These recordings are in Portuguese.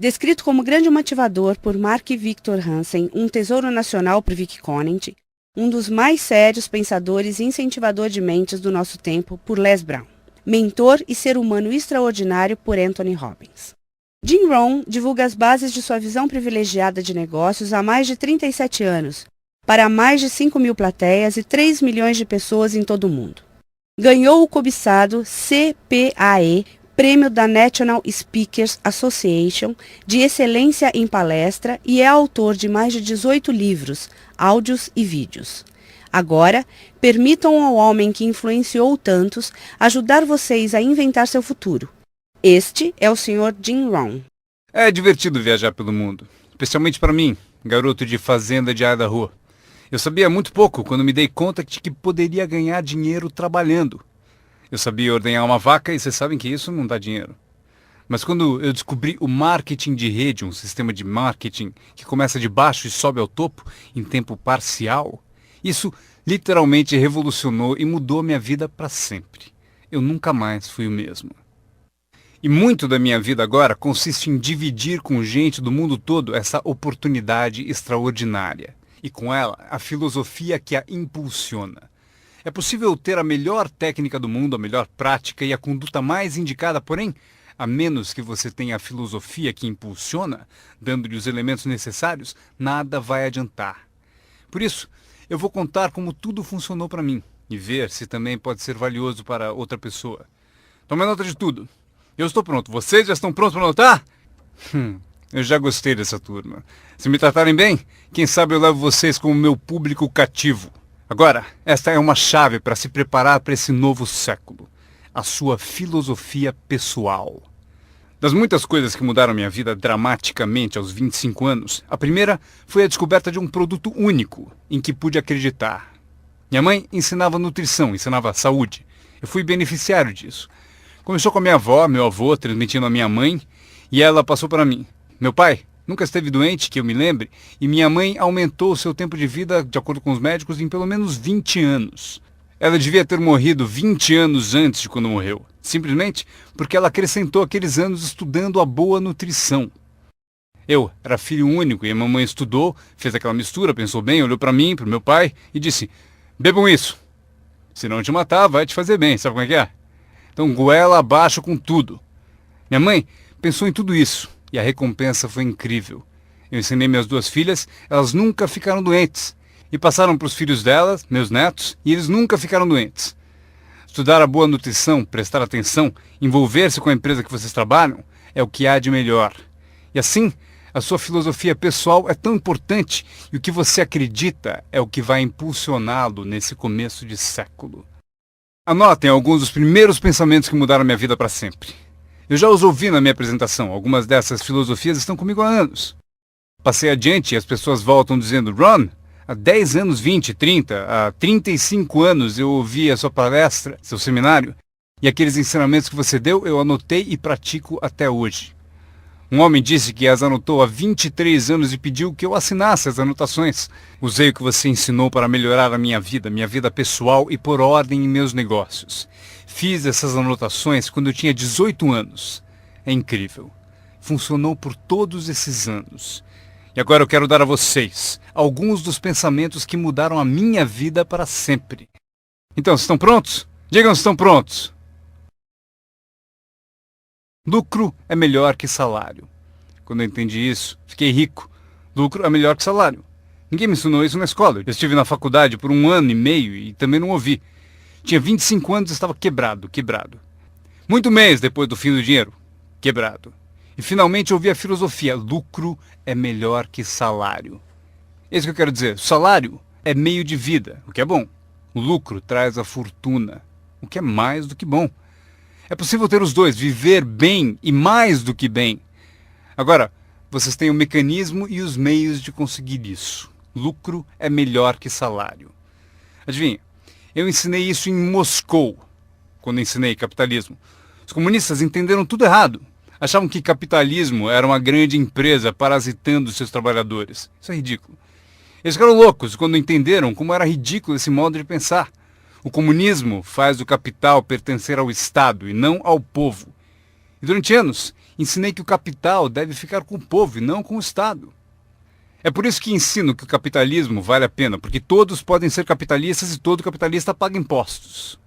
Descrito como grande motivador por Mark Victor Hansen, um tesouro nacional por Vic Conant, um dos mais sérios pensadores e incentivador de mentes do nosso tempo por Les Brown. Mentor e ser humano extraordinário por Anthony Robbins. Jim Rohn divulga as bases de sua visão privilegiada de negócios há mais de 37 anos, para mais de 5.000 plateias e 3 milhões de pessoas em todo o mundo. Ganhou o cobiçado CPAE, Prêmio da National Speakers Association de Excelência em Palestra e é autor de mais de 18 livros, áudios e vídeos. Agora, permitam ao homem que influenciou tantos ajudar vocês a inventar seu futuro. Este é o Sr. Jim Rohn. É divertido viajar pelo mundo, especialmente para mim, garoto de fazenda de Idaho. Eu sabia muito pouco quando me dei conta de que poderia ganhar dinheiro trabalhando. Eu sabia ordenhar uma vaca e vocês sabem que isso não dá dinheiro. Mas quando eu descobri o marketing de rede, um sistema de marketing que começa de baixo e sobe ao topo em tempo parcial, isso literalmente revolucionou e mudou minha vida para sempre. Eu nunca mais fui o mesmo. E muito da minha vida agora consiste em dividir com gente do mundo todo essa oportunidade extraordinária. E com ela, a filosofia que a impulsiona. É possível ter a melhor técnica do mundo, a melhor prática e a conduta mais indicada, porém, a menos que você tenha a filosofia que impulsiona, dando-lhe os elementos necessários, nada vai adiantar. Por isso, eu vou contar como tudo funcionou para mim e ver se também pode ser valioso para outra pessoa. Tome nota de tudo. Eu estou pronto. Vocês já estão prontos para anotar? Eu já gostei dessa turma. Se me tratarem bem, quem sabe eu levo vocês como meu público cativo. Agora, esta é uma chave para se preparar para esse novo século. A sua filosofia pessoal. Das muitas coisas que mudaram minha vida dramaticamente aos 25 anos, a primeira foi a descoberta de um produto único em que pude acreditar. Minha mãe ensinava nutrição, ensinava saúde. Eu fui beneficiário disso. Começou com a minha avó, meu avô, transmitindo a minha mãe, e ela passou para mim. Meu pai nunca esteve doente, que eu me lembre, e minha mãe aumentou o seu tempo de vida, de acordo com os médicos, em pelo menos 20 anos. Ela devia ter morrido 20 anos antes de quando morreu, simplesmente porque ela acrescentou aqueles anos estudando a boa nutrição. Eu era filho único e a mamãe estudou, fez aquela mistura, pensou bem, olhou para mim, para o meu pai e disse: bebam isso. Se não te matar, vai te fazer bem, sabe como é que é? Então goela abaixo com tudo. Minha mãe pensou em tudo isso. E a recompensa foi incrível. Eu ensinei minhas duas filhas, elas nunca ficaram doentes. E passaram para os filhos delas, meus netos, e eles nunca ficaram doentes. Estudar a boa nutrição, prestar atenção, envolver-se com a empresa que vocês trabalham, é o que há de melhor. E assim, a sua filosofia pessoal é tão importante e o que você acredita é o que vai impulsioná-lo nesse começo de século. Anotem alguns dos primeiros pensamentos que mudaram minha vida para sempre. Eu já os ouvi na minha apresentação, algumas dessas filosofias estão comigo há anos. Passei adiante e as pessoas voltam dizendo: Ron, há 10 anos, 20, 30, há 35 anos eu ouvi a sua palestra, seu seminário, e aqueles ensinamentos que você deu eu anotei e pratico até hoje. Um homem disse que as anotou há 23 anos e pediu que eu assinasse as anotações. Usei o que você ensinou para melhorar a minha vida pessoal e pôr ordem em meus negócios. Fiz essas anotações quando eu tinha 18 anos. É incrível. Funcionou por todos esses anos. E agora eu quero dar a vocês alguns dos pensamentos que mudaram a minha vida para sempre. Então, estão prontos? Digam se estão prontos. Lucro é melhor que salário. Quando eu entendi isso, fiquei rico. Lucro é melhor que salário. Ninguém me ensinou isso na escola. Eu estive na faculdade por 1 ano e meio e também não ouvi. Tinha 25 anos e estava quebrado. Muito mês depois do fim do dinheiro. Quebrado. E finalmente ouvi a filosofia: lucro é melhor que salário. É isso que eu quero dizer. O salário é meio de vida, o que é bom. O lucro traz a fortuna, o que é mais do que bom. É possível ter os dois, viver bem e mais do que bem. Agora, vocês têm o mecanismo e os meios de conseguir isso. Lucro é melhor que salário. Adivinha? Eu ensinei isso em Moscou, quando ensinei capitalismo. Os comunistas entenderam tudo errado. Achavam que capitalismo era uma grande empresa parasitando seus trabalhadores. Isso é ridículo. Eles ficaram loucos quando entenderam como era ridículo esse modo de pensar. O comunismo faz o capital pertencer ao Estado e não ao povo. E durante anos, Ensinei que o capital deve ficar com o povo e não com o Estado. É por isso que ensino que o capitalismo vale a pena, porque todos podem ser capitalistas e todo capitalista paga impostos.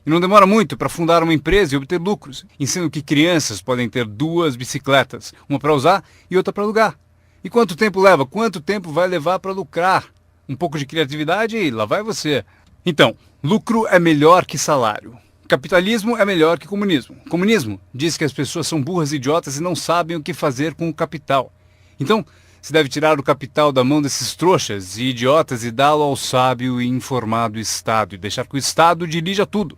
E não demora muito para fundar uma empresa e obter lucros. Ensino que crianças podem ter 2 bicicletas, uma para usar e outra para alugar. E quanto tempo leva? Quanto tempo vai levar para lucrar? Um pouco de criatividade e lá vai você. Então, lucro é melhor que salário. Capitalismo é melhor que comunismo. Comunismo diz que as pessoas são burras e idiotas e não sabem o que fazer com o capital. Então, se deve tirar o capital da mão desses trouxas e idiotas e dá-lo ao sábio e informado Estado e deixar que o Estado dirija tudo.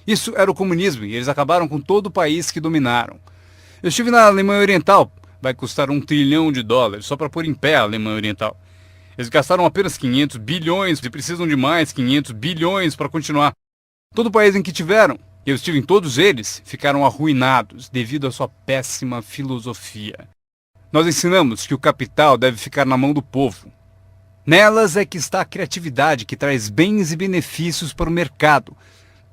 Isso era o comunismo e eles acabaram com todo o país que dominaram. Eu estive na Alemanha Oriental, vai custar $1 trilhão só para pôr em pé a Alemanha Oriental. Eles gastaram apenas 500 bilhões e precisam de mais 500 bilhões para continuar. Todo o país em que tiveram, e eu estive em todos eles, ficaram arruinados devido à sua péssima filosofia. Nós ensinamos que o capital deve ficar na mão do povo. Nelas é que está a criatividade que traz bens e benefícios para o mercado.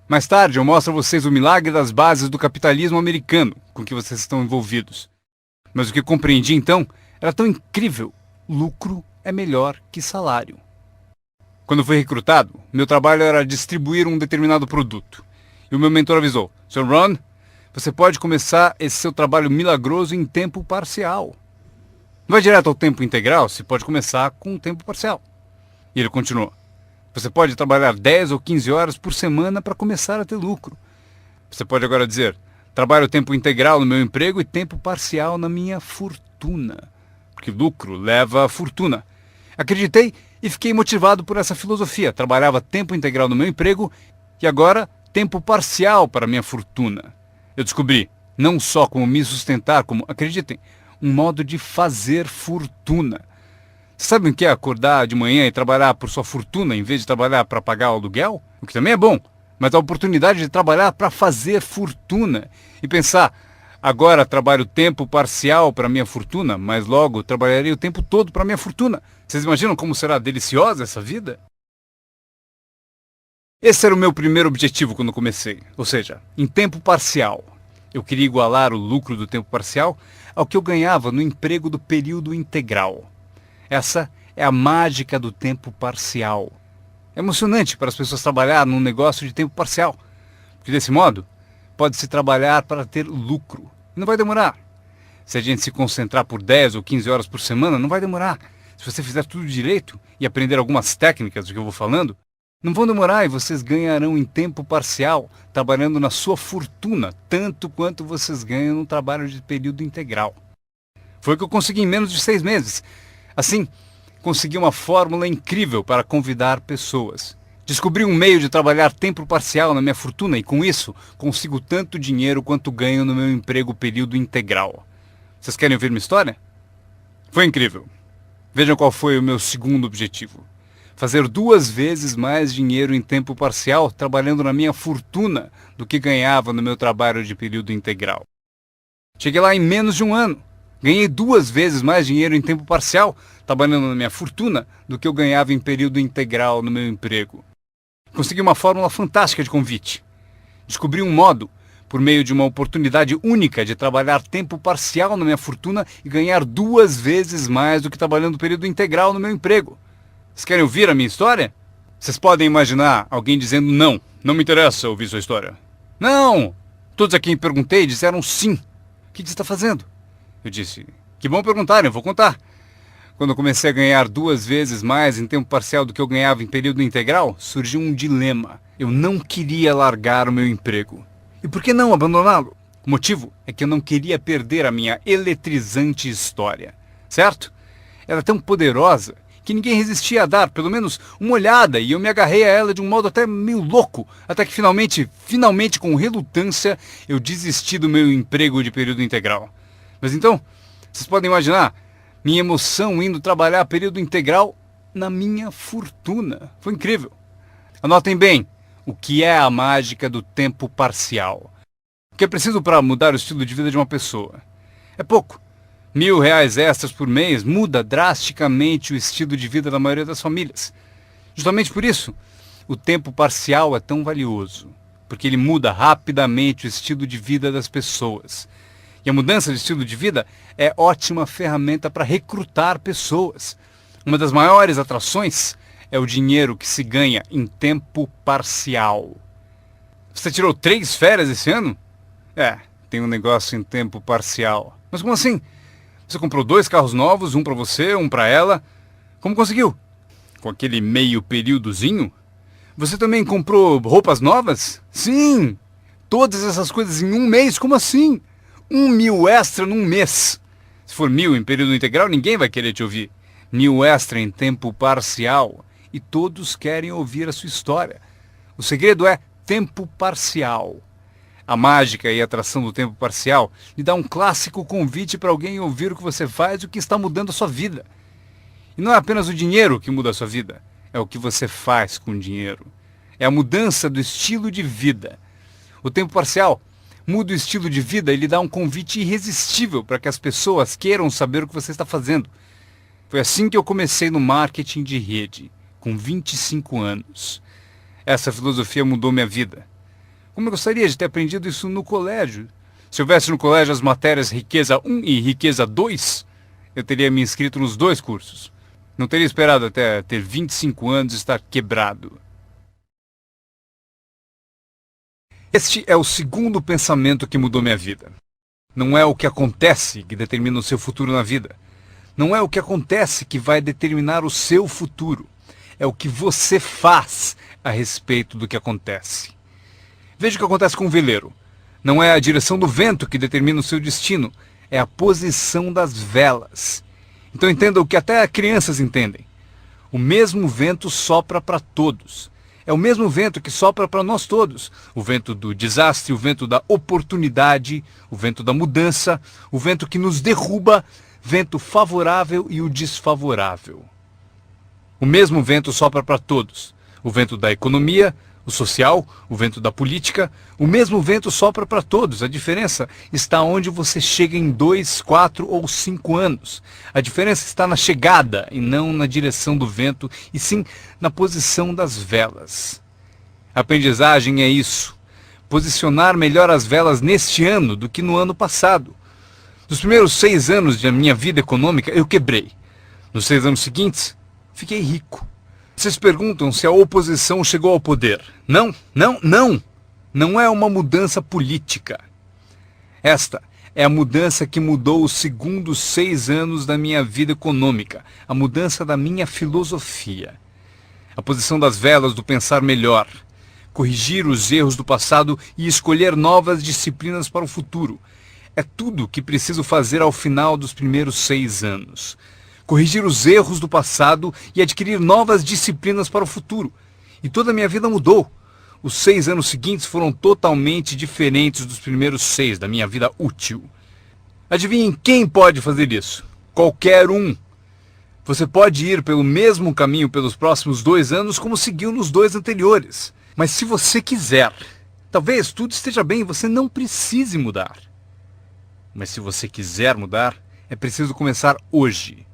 Mais tarde eu mostro a vocês o milagre das bases do capitalismo americano com que vocês estão envolvidos. Mas o que eu compreendi então era tão incrível. Lucro é melhor que salário. Quando fui recrutado, meu trabalho era distribuir um determinado produto. E o meu mentor avisou: Sr. Ron, você pode começar esse seu trabalho milagroso em tempo parcial. Não vai direto ao tempo integral, você pode começar com um tempo parcial. E ele continuou: você pode trabalhar 10 ou 15 horas por semana para começar a ter lucro. Você pode agora dizer: trabalho tempo integral no meu emprego e tempo parcial na minha fortuna. Porque lucro leva a fortuna. Acreditei e fiquei motivado por essa filosofia. Trabalhava tempo integral no meu emprego e agora tempo parcial para a minha fortuna. Eu descobri não só como me sustentar, como, acreditem, um modo de fazer fortuna. Vocês sabem o que é acordar de manhã e trabalhar por sua fortuna em vez de trabalhar para pagar o aluguel? O que também é bom, mas a oportunidade de trabalhar para fazer fortuna e pensar: agora trabalho tempo parcial para minha fortuna, mas logo trabalharei o tempo todo para minha fortuna. Vocês imaginam como será deliciosa essa vida? Esse era o meu primeiro objetivo quando comecei, ou seja, em tempo parcial. Eu queria igualar o lucro do tempo parcial ao que eu ganhava no emprego do período integral. Essa é a mágica do tempo parcial. É emocionante para as pessoas trabalhar num negócio de tempo parcial, porque desse modo pode-se trabalhar para ter lucro. E não vai demorar. Se a gente se concentrar por 10 ou 15 horas por semana, não vai demorar. Se você fizer tudo direito e aprender algumas técnicas do que eu vou falando, não vão demorar e vocês ganharão em tempo parcial, trabalhando na sua fortuna, tanto quanto vocês ganham no trabalho de período integral. Foi o que eu consegui em menos de 6 meses. Assim, consegui uma fórmula incrível para convidar pessoas. Descobri um meio de trabalhar tempo parcial na minha fortuna e com isso consigo tanto dinheiro quanto ganho no meu emprego período integral. Vocês querem ouvir minha história? Foi incrível. Vejam qual foi o meu segundo objetivo. Fazer 2 vezes mais dinheiro em tempo parcial trabalhando na minha fortuna do que ganhava no meu trabalho de período integral. Cheguei lá em menos de um ano. Ganhei 2 vezes mais dinheiro em tempo parcial trabalhando na minha fortuna do que eu ganhava em período integral no meu emprego. Consegui uma fórmula fantástica de convite. Descobri um modo, por meio de uma oportunidade única de trabalhar tempo parcial na minha fortuna e ganhar 2 vezes mais do que trabalhando período integral no meu emprego. Vocês querem ouvir a minha história? Vocês podem imaginar alguém dizendo: não me interessa ouvir sua história. Não! Todos a quem perguntei disseram sim. O que você está fazendo? Eu disse: que bom perguntarem, eu vou contar. Quando eu comecei a ganhar 2 vezes mais em tempo parcial do que eu ganhava em período integral, surgiu um dilema. Eu não queria largar o meu emprego. E por que não abandoná-lo? O motivo é que eu não queria perder a minha eletrizante história. Certo? Ela é tão poderosa que ninguém resistia a dar pelo menos uma olhada e eu me agarrei a ela de um modo até meio louco, até que finalmente com relutância, eu desisti do meu emprego de período integral. Mas então, vocês podem imaginar minha emoção indo trabalhar período integral na minha fortuna. Foi incrível. Anotem bem o que é a mágica do tempo parcial. O que é preciso para mudar o estilo de vida de uma pessoa? É pouco. R$1.000 extras por mês muda drasticamente o estilo de vida da maioria das famílias. Justamente por isso, o tempo parcial é tão valioso, porque ele muda rapidamente o estilo de vida das pessoas. E a mudança de estilo de vida é ótima ferramenta para recrutar pessoas. Uma das maiores atrações é o dinheiro que se ganha em tempo parcial. Você tirou 3 férias esse ano? Tem um negócio em tempo parcial. Mas como assim? Você comprou 2 carros novos, um para você, um para ela. Como conseguiu? Com aquele meio períodozinho? Você também comprou roupas novas? Sim! Todas essas coisas em um mês? Como assim? 1.000 extra num mês. Se for 1.000 em período integral, ninguém vai querer te ouvir. 1.000 extra em tempo parcial. E todos querem ouvir a sua história. O segredo é tempo parcial. A mágica e a atração do tempo parcial lhe dá um clássico convite para alguém ouvir o que você faz e o que está mudando a sua vida. E não é apenas o dinheiro que muda a sua vida, é o que você faz com o dinheiro. É a mudança do estilo de vida. O tempo parcial muda o estilo de vida e lhe dá um convite irresistível para que as pessoas queiram saber o que você está fazendo. Foi assim que eu comecei no marketing de rede, com 25 anos. Essa filosofia mudou minha vida. Como eu gostaria de ter aprendido isso no colégio. Se houvesse no colégio as matérias Riqueza 1 e Riqueza 2, eu teria me inscrito nos 2 cursos. Não teria esperado até ter 25 anos e estar quebrado. Este é o segundo pensamento que mudou minha vida. Não é o que acontece que determina o seu futuro na vida. Não é o que acontece que vai determinar o seu futuro. É o que você faz a respeito do que acontece. Veja o que acontece com o veleiro. Não é a direção do vento que determina o seu destino, é a posição das velas. Então entenda o que até crianças entendem. O mesmo vento sopra para todos. É o mesmo vento que sopra para nós todos. O vento do desastre, o vento da oportunidade, o vento da mudança, o vento que nos derruba, vento favorável e o desfavorável. O mesmo vento sopra para todos. O vento da economia, o social, o vento da política, o mesmo vento sopra para todos. A diferença está onde você chega em 2, 4 ou 5 anos. A diferença está na chegada e não na direção do vento, e sim na posição das velas. A aprendizagem é isso. Posicionar melhor as velas neste ano do que no ano passado. Nos primeiros 6 anos da minha vida econômica, eu quebrei. Nos 6 anos seguintes, fiquei rico. Vocês perguntam se a oposição chegou ao poder. Não. Não é uma mudança política. Esta é a mudança que mudou os segundos 6 anos da minha vida econômica. A mudança da minha filosofia. A posição das velas do pensar melhor. Corrigir os erros do passado e escolher novas disciplinas para o futuro. É tudo o que preciso fazer ao final dos primeiros 6 anos. Corrigir os erros do passado e adquirir novas disciplinas para o futuro. E toda a minha vida mudou. Os 6 anos seguintes foram totalmente diferentes dos primeiros 6 da minha vida útil. Adivinhem quem pode fazer isso? Qualquer um. Você pode ir pelo mesmo caminho pelos próximos 2 anos como seguiu nos 2 anteriores. Mas se você quiser, talvez tudo esteja bem e você não precise mudar. Mas se você quiser mudar, é preciso começar hoje.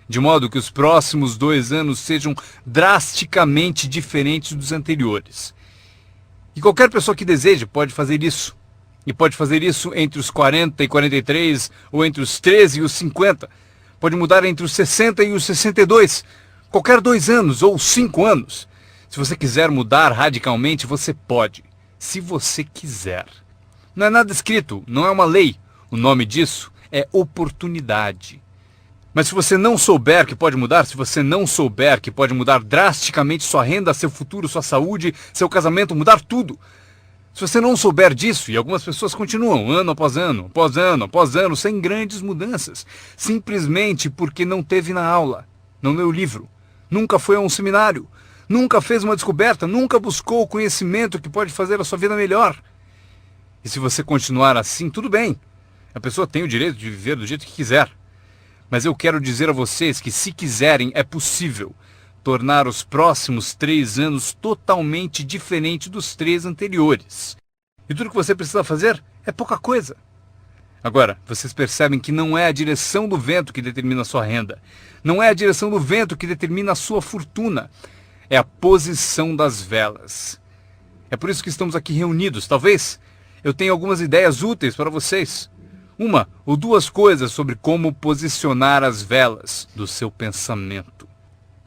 De modo que os próximos 2 anos sejam drasticamente diferentes dos anteriores. E qualquer pessoa que deseje pode fazer isso. E pode fazer isso entre os 40 e 43, ou entre os 13 e os 50. Pode mudar entre os 60 e os 62. Qualquer 2 anos ou 5 anos. Se você quiser mudar radicalmente, você pode. Se você quiser. Não é nada escrito, não é uma lei. O nome disso é oportunidade. Mas se você não souber que pode mudar, se você não souber que pode mudar drasticamente sua renda, seu futuro, sua saúde, seu casamento, mudar tudo. Se você não souber disso, e algumas pessoas continuam ano após ano, após ano, após ano, sem grandes mudanças, simplesmente porque não teve na aula, não leu o livro, nunca foi a um seminário, nunca fez uma descoberta, nunca buscou o conhecimento que pode fazer a sua vida melhor. E se você continuar assim, tudo bem. A pessoa tem o direito de viver do jeito que quiser. Mas eu quero dizer a vocês que, se quiserem, é possível tornar os próximos 3 anos totalmente diferentes dos 3 anteriores. E tudo que você precisa fazer é pouca coisa. Agora, vocês percebem que não é a direção do vento que determina a sua renda. Não é a direção do vento que determina a sua fortuna. É a posição das velas. É por isso que estamos aqui reunidos. Talvez eu tenha algumas ideias úteis para vocês. uma ou duas coisas sobre como posicionar as velas do seu pensamento,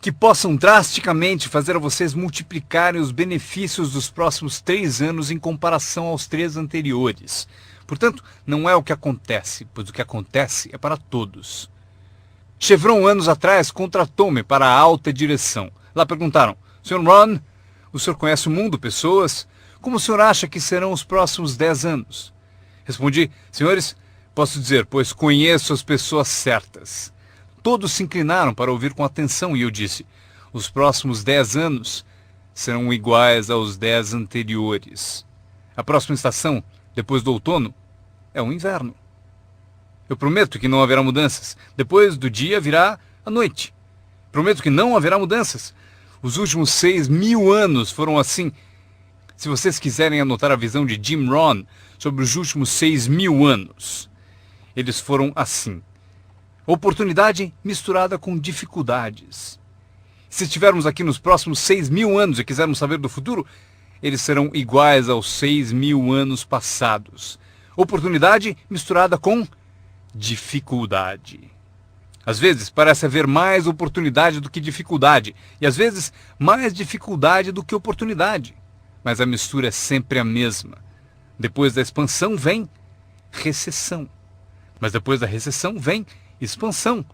que possam drasticamente fazer a vocês multiplicarem os benefícios dos próximos 3 anos em comparação aos 3 anteriores. Portanto, não é o que acontece, pois o que acontece é para todos. Chevron, anos atrás, contratou-me para a alta direção. Lá perguntaram: Sr. Ron, o senhor conhece o mundo, pessoas? Como o senhor acha que serão os próximos 10 anos? Respondi: senhores, posso dizer, pois conheço as pessoas certas. Todos se inclinaram para ouvir com atenção e eu disse: os próximos 10 anos serão iguais aos 10 anteriores. A próxima estação, depois do outono, é o inverno. Eu prometo que não haverá mudanças. Depois do dia virá a noite. Prometo que não haverá mudanças. Os últimos 6.000 anos foram assim. Se vocês quiserem anotar a visão de Jim Rohn sobre os últimos 6.000 anos, eles foram assim. Oportunidade misturada com dificuldades. Se estivermos aqui nos próximos 6.000 anos e quisermos saber do futuro, eles serão iguais aos 6.000 anos passados. Oportunidade misturada com dificuldade. Às vezes parece haver mais oportunidade do que dificuldade, e às vezes mais dificuldade do que oportunidade. Mas a mistura é sempre a mesma. Depois da expansão vem recessão. Mas depois da recessão vem expansão.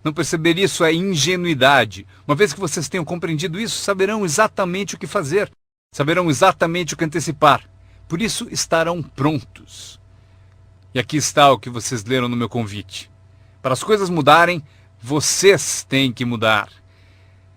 Não perceber isso é ingenuidade. Uma vez que vocês tenham compreendido isso, saberão exatamente o que fazer. Saberão exatamente o que antecipar. Por isso estarão prontos. E aqui está o que vocês leram no meu convite. Para as coisas mudarem, vocês têm que mudar.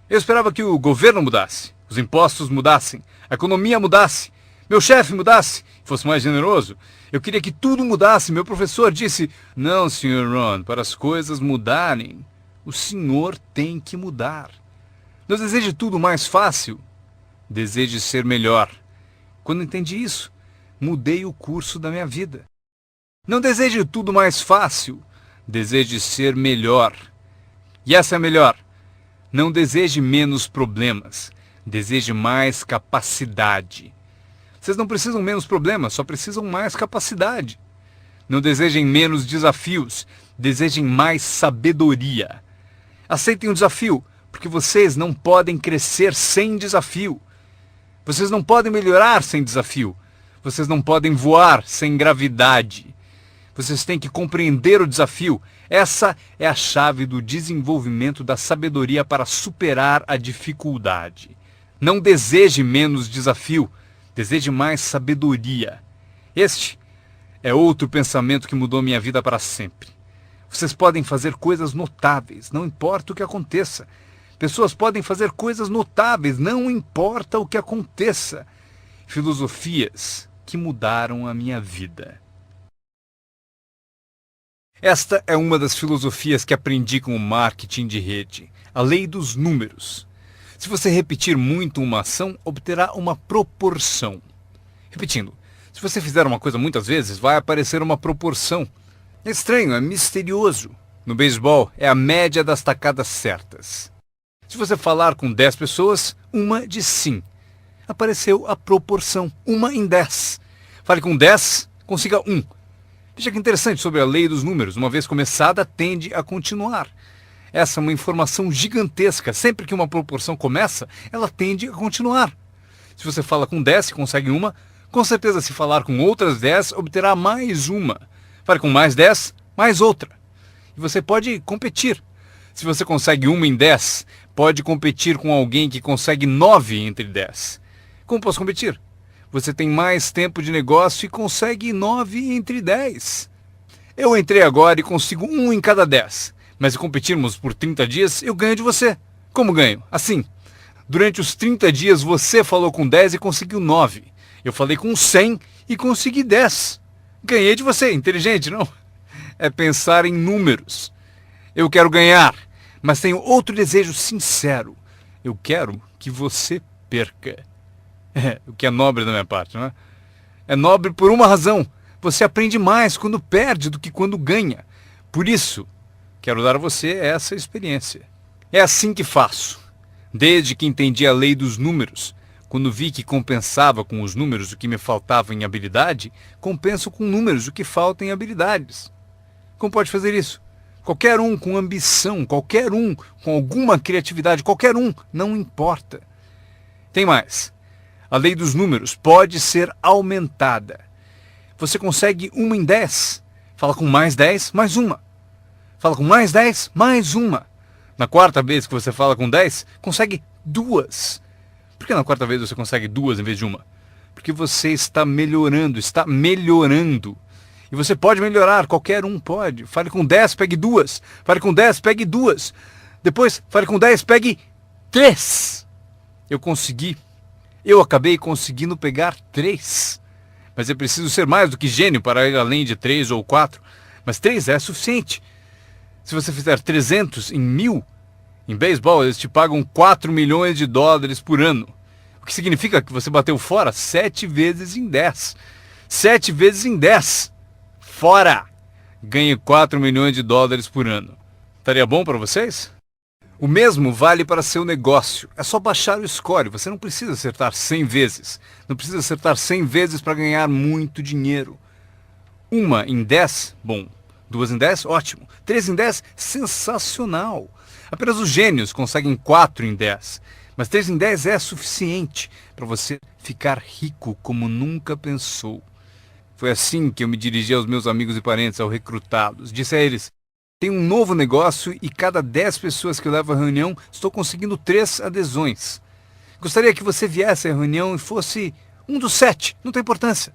Eu esperava que o governo mudasse, os impostos mudassem, a economia mudasse, meu chefe mudasse, fosse mais generoso. Eu queria que tudo mudasse. Meu professor disse: não, Sr. Ron, para as coisas mudarem, o senhor tem que mudar. Não deseje tudo mais fácil, deseje ser melhor. Quando entendi isso, mudei o curso da minha vida. Não deseje tudo mais fácil, deseje ser melhor. E essa é a melhor. Não deseje menos problemas, deseje mais capacidade. Vocês não precisam menos problemas, só precisam mais capacidade. Não desejem menos desafios, desejem mais sabedoria. Aceitem o desafio, porque vocês não podem crescer sem desafio. Vocês não podem melhorar sem desafio. Vocês não podem voar sem gravidade. Vocês têm que compreender o desafio. Essa é a chave do desenvolvimento da sabedoria para superar a dificuldade. Não deseje menos desafio, deseje mais sabedoria. Este é outro pensamento que mudou minha vida para sempre. Vocês podem fazer coisas notáveis, não importa o que aconteça. Pessoas podem fazer coisas notáveis, não importa o que aconteça. Filosofias que mudaram a minha vida. Esta é uma das filosofias que aprendi com o marketing de rede, a lei dos números. Se você repetir muito uma ação, obterá uma proporção. Repetindo, se você fizer uma coisa muitas vezes, vai aparecer uma proporção. É estranho, é misterioso. No beisebol, é a média das tacadas certas. Se você falar com 10 pessoas, uma diz sim. Apareceu a proporção, 1 em 10. Fale com 10, consiga 1. Veja que interessante sobre a lei dos números. Uma vez começada, tende a continuar. Essa é uma informação gigantesca. Sempre que uma proporção começa, ela tende a continuar. Se você fala com 10 e consegue uma, com certeza se falar com outras 10, obterá mais uma. Fale com mais 10, mais outra. E você pode competir. Se você consegue 1 em 10, pode competir com alguém que consegue 9 entre 10. Como posso competir? Você tem mais tempo de negócio e consegue 9 entre 10. Eu entrei agora e consigo 1 em cada 10. Mas se competirmos por 30 dias, eu ganho de você. Como ganho? Assim. Durante os 30 dias você falou com 10 e conseguiu 9. Eu falei com 100 e consegui 10. Ganhei de você. Inteligente, não? É pensar em números. Eu quero ganhar, mas tenho outro desejo sincero. Eu quero que você perca. O que é nobre da minha parte, não é? É nobre por uma razão. Você aprende mais quando perde do que quando ganha. Por isso, quero dar a você essa experiência. É assim que faço. Desde que entendi a lei dos números, Quando vi que compensava com os números o que me faltava em habilidade, compenso com números o que falta em habilidades. Como pode fazer isso? Qualquer um com ambição, qualquer um com alguma criatividade, qualquer um, não importa. Tem mais. A lei dos números pode ser aumentada. Você consegue 1 em 10. Fala com mais 10, mais uma. Fala com mais 10, mais uma. Na quarta vez que você fala com 10, consegue 2. Por que na quarta vez você consegue 2 em vez de uma? Porque você está melhorando, está melhorando. E você pode melhorar, qualquer um pode. Fale com 10, pegue 2. Fale com 10, pegue 2. Depois, fale com 10, pegue 3. Eu consegui. Eu acabei conseguindo pegar 3. Mas é preciso ser mais do que gênio para ir além de 3 ou 4. Mas 3 é suficiente. Se você fizer 300 em 1000, em beisebol eles te pagam 4 milhões de dólares por ano. O que significa que você bateu fora 7 vezes em 10. 7 vezes em 10. Fora! Ganhe 4 milhões de dólares por ano. Estaria bom para vocês? O mesmo vale para seu negócio. É só baixar o score. Você não precisa acertar 100 vezes. Não precisa acertar 100 vezes para ganhar muito dinheiro. 1 em 10, bom. 2 em 10, ótimo. 3 em 10, sensacional. Apenas os gênios conseguem 4 em 10. Mas 3 em 10 é suficiente para você ficar rico como nunca pensou. Foi assim que eu me dirigi aos meus amigos e parentes ao recrutá-los. Disse a eles: tem um novo negócio e cada 10 pessoas que eu levo à reunião, estou conseguindo 3 adesões. Gostaria que você viesse à reunião e fosse um dos 7. Não tem importância.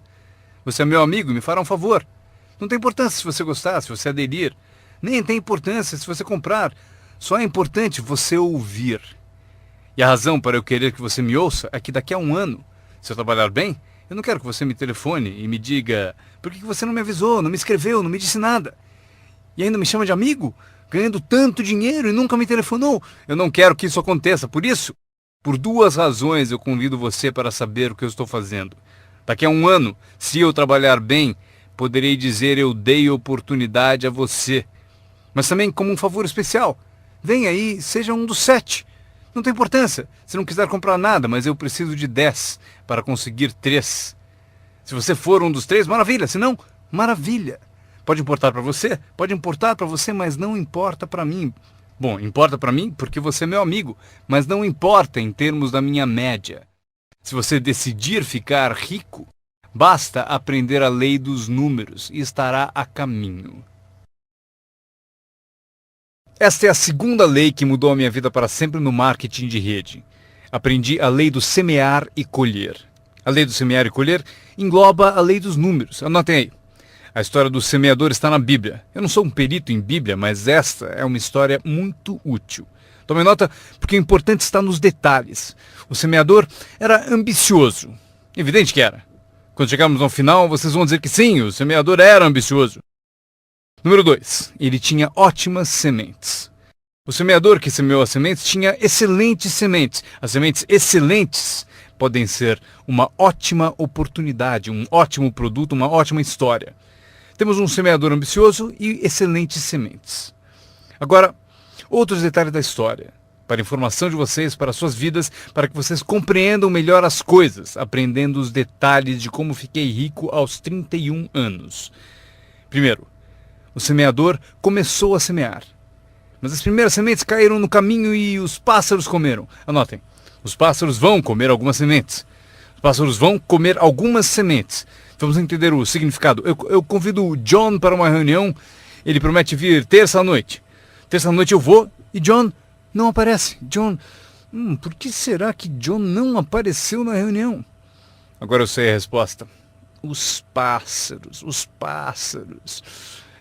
Você é meu amigo e me fará um favor. Não tem importância se você gostar, se você aderir. Nem tem importância se você comprar. Só é importante você ouvir. E a razão para eu querer que você me ouça é que daqui a um ano, se eu trabalhar bem, eu não quero que você me telefone e me diga: por que você não me avisou, não me escreveu, não me disse nada? E ainda me chama de amigo, ganhando tanto dinheiro e nunca me telefonou. Eu não quero que isso aconteça. Por isso, por 2 razões eu convido você para saber o que eu estou fazendo. Daqui a um ano, se eu trabalhar bem, poderei dizer: eu dei oportunidade a você. Mas também como um favor especial. Venha aí, seja um dos 7. Não tem importância se não quiser comprar nada, mas eu preciso de 10 para conseguir 3. Se você for um dos 3, maravilha. Se não, maravilha. Pode importar para você? Pode importar para você, mas não importa para mim. Bom, importa para mim porque você é meu amigo, mas não importa em termos da minha média. Se você decidir ficar rico, basta aprender a lei dos números e estará a caminho. Esta é a segunda lei que mudou a minha vida para sempre no marketing de rede. Aprendi a lei do semear e colher. A lei do semear e colher engloba a lei dos números. Anotem aí. A história do semeador está na Bíblia. Eu não sou um perito em Bíblia, mas esta é uma história muito útil. Tome nota, porque o importante está nos detalhes. O semeador era ambicioso. Evidente que era. Quando chegarmos ao final, vocês vão dizer que sim, o semeador era ambicioso. Número 2. Ele tinha ótimas sementes. O semeador que semeou as sementes tinha excelentes sementes. As sementes excelentes podem ser uma ótima oportunidade, um ótimo produto, uma ótima história. Temos um semeador ambicioso e excelentes sementes. Agora, outros detalhes da história. Para informação de vocês, para suas vidas, para que vocês compreendam melhor as coisas, aprendendo os detalhes de como fiquei rico aos 31 anos. Primeiro, o semeador começou a semear. Mas as primeiras sementes caíram no caminho e os pássaros comeram. Anotem, os pássaros vão comer algumas sementes. Os pássaros vão comer algumas sementes. Vamos entender o significado. Eu convido o John para uma reunião. Ele promete vir terça à noite. Terça à noite eu vou e John não aparece. John, por que será que John não apareceu na reunião? Agora eu sei a resposta. Os pássaros, os pássaros.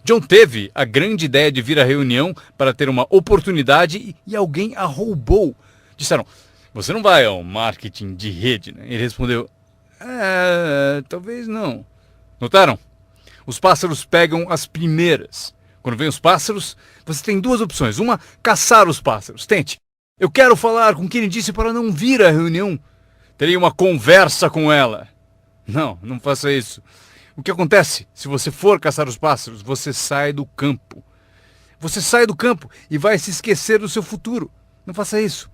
John teve a grande ideia de vir à reunião para ter uma oportunidade e alguém a roubou. Disseram: você não vai ao marketing de rede, né? Ele respondeu: talvez não. Notaram? Os pássaros pegam as primeiras. Quando vem os pássaros, você tem 2 opções. Uma, caçar os pássaros. Tente. Eu quero falar com quem ele disse para não vir à reunião. Terei uma conversa com ela. Não, não faça isso. O que acontece? Se você for caçar os pássaros, você sai do campo. Você sai do campo e vai se esquecer do seu futuro. Não faça isso.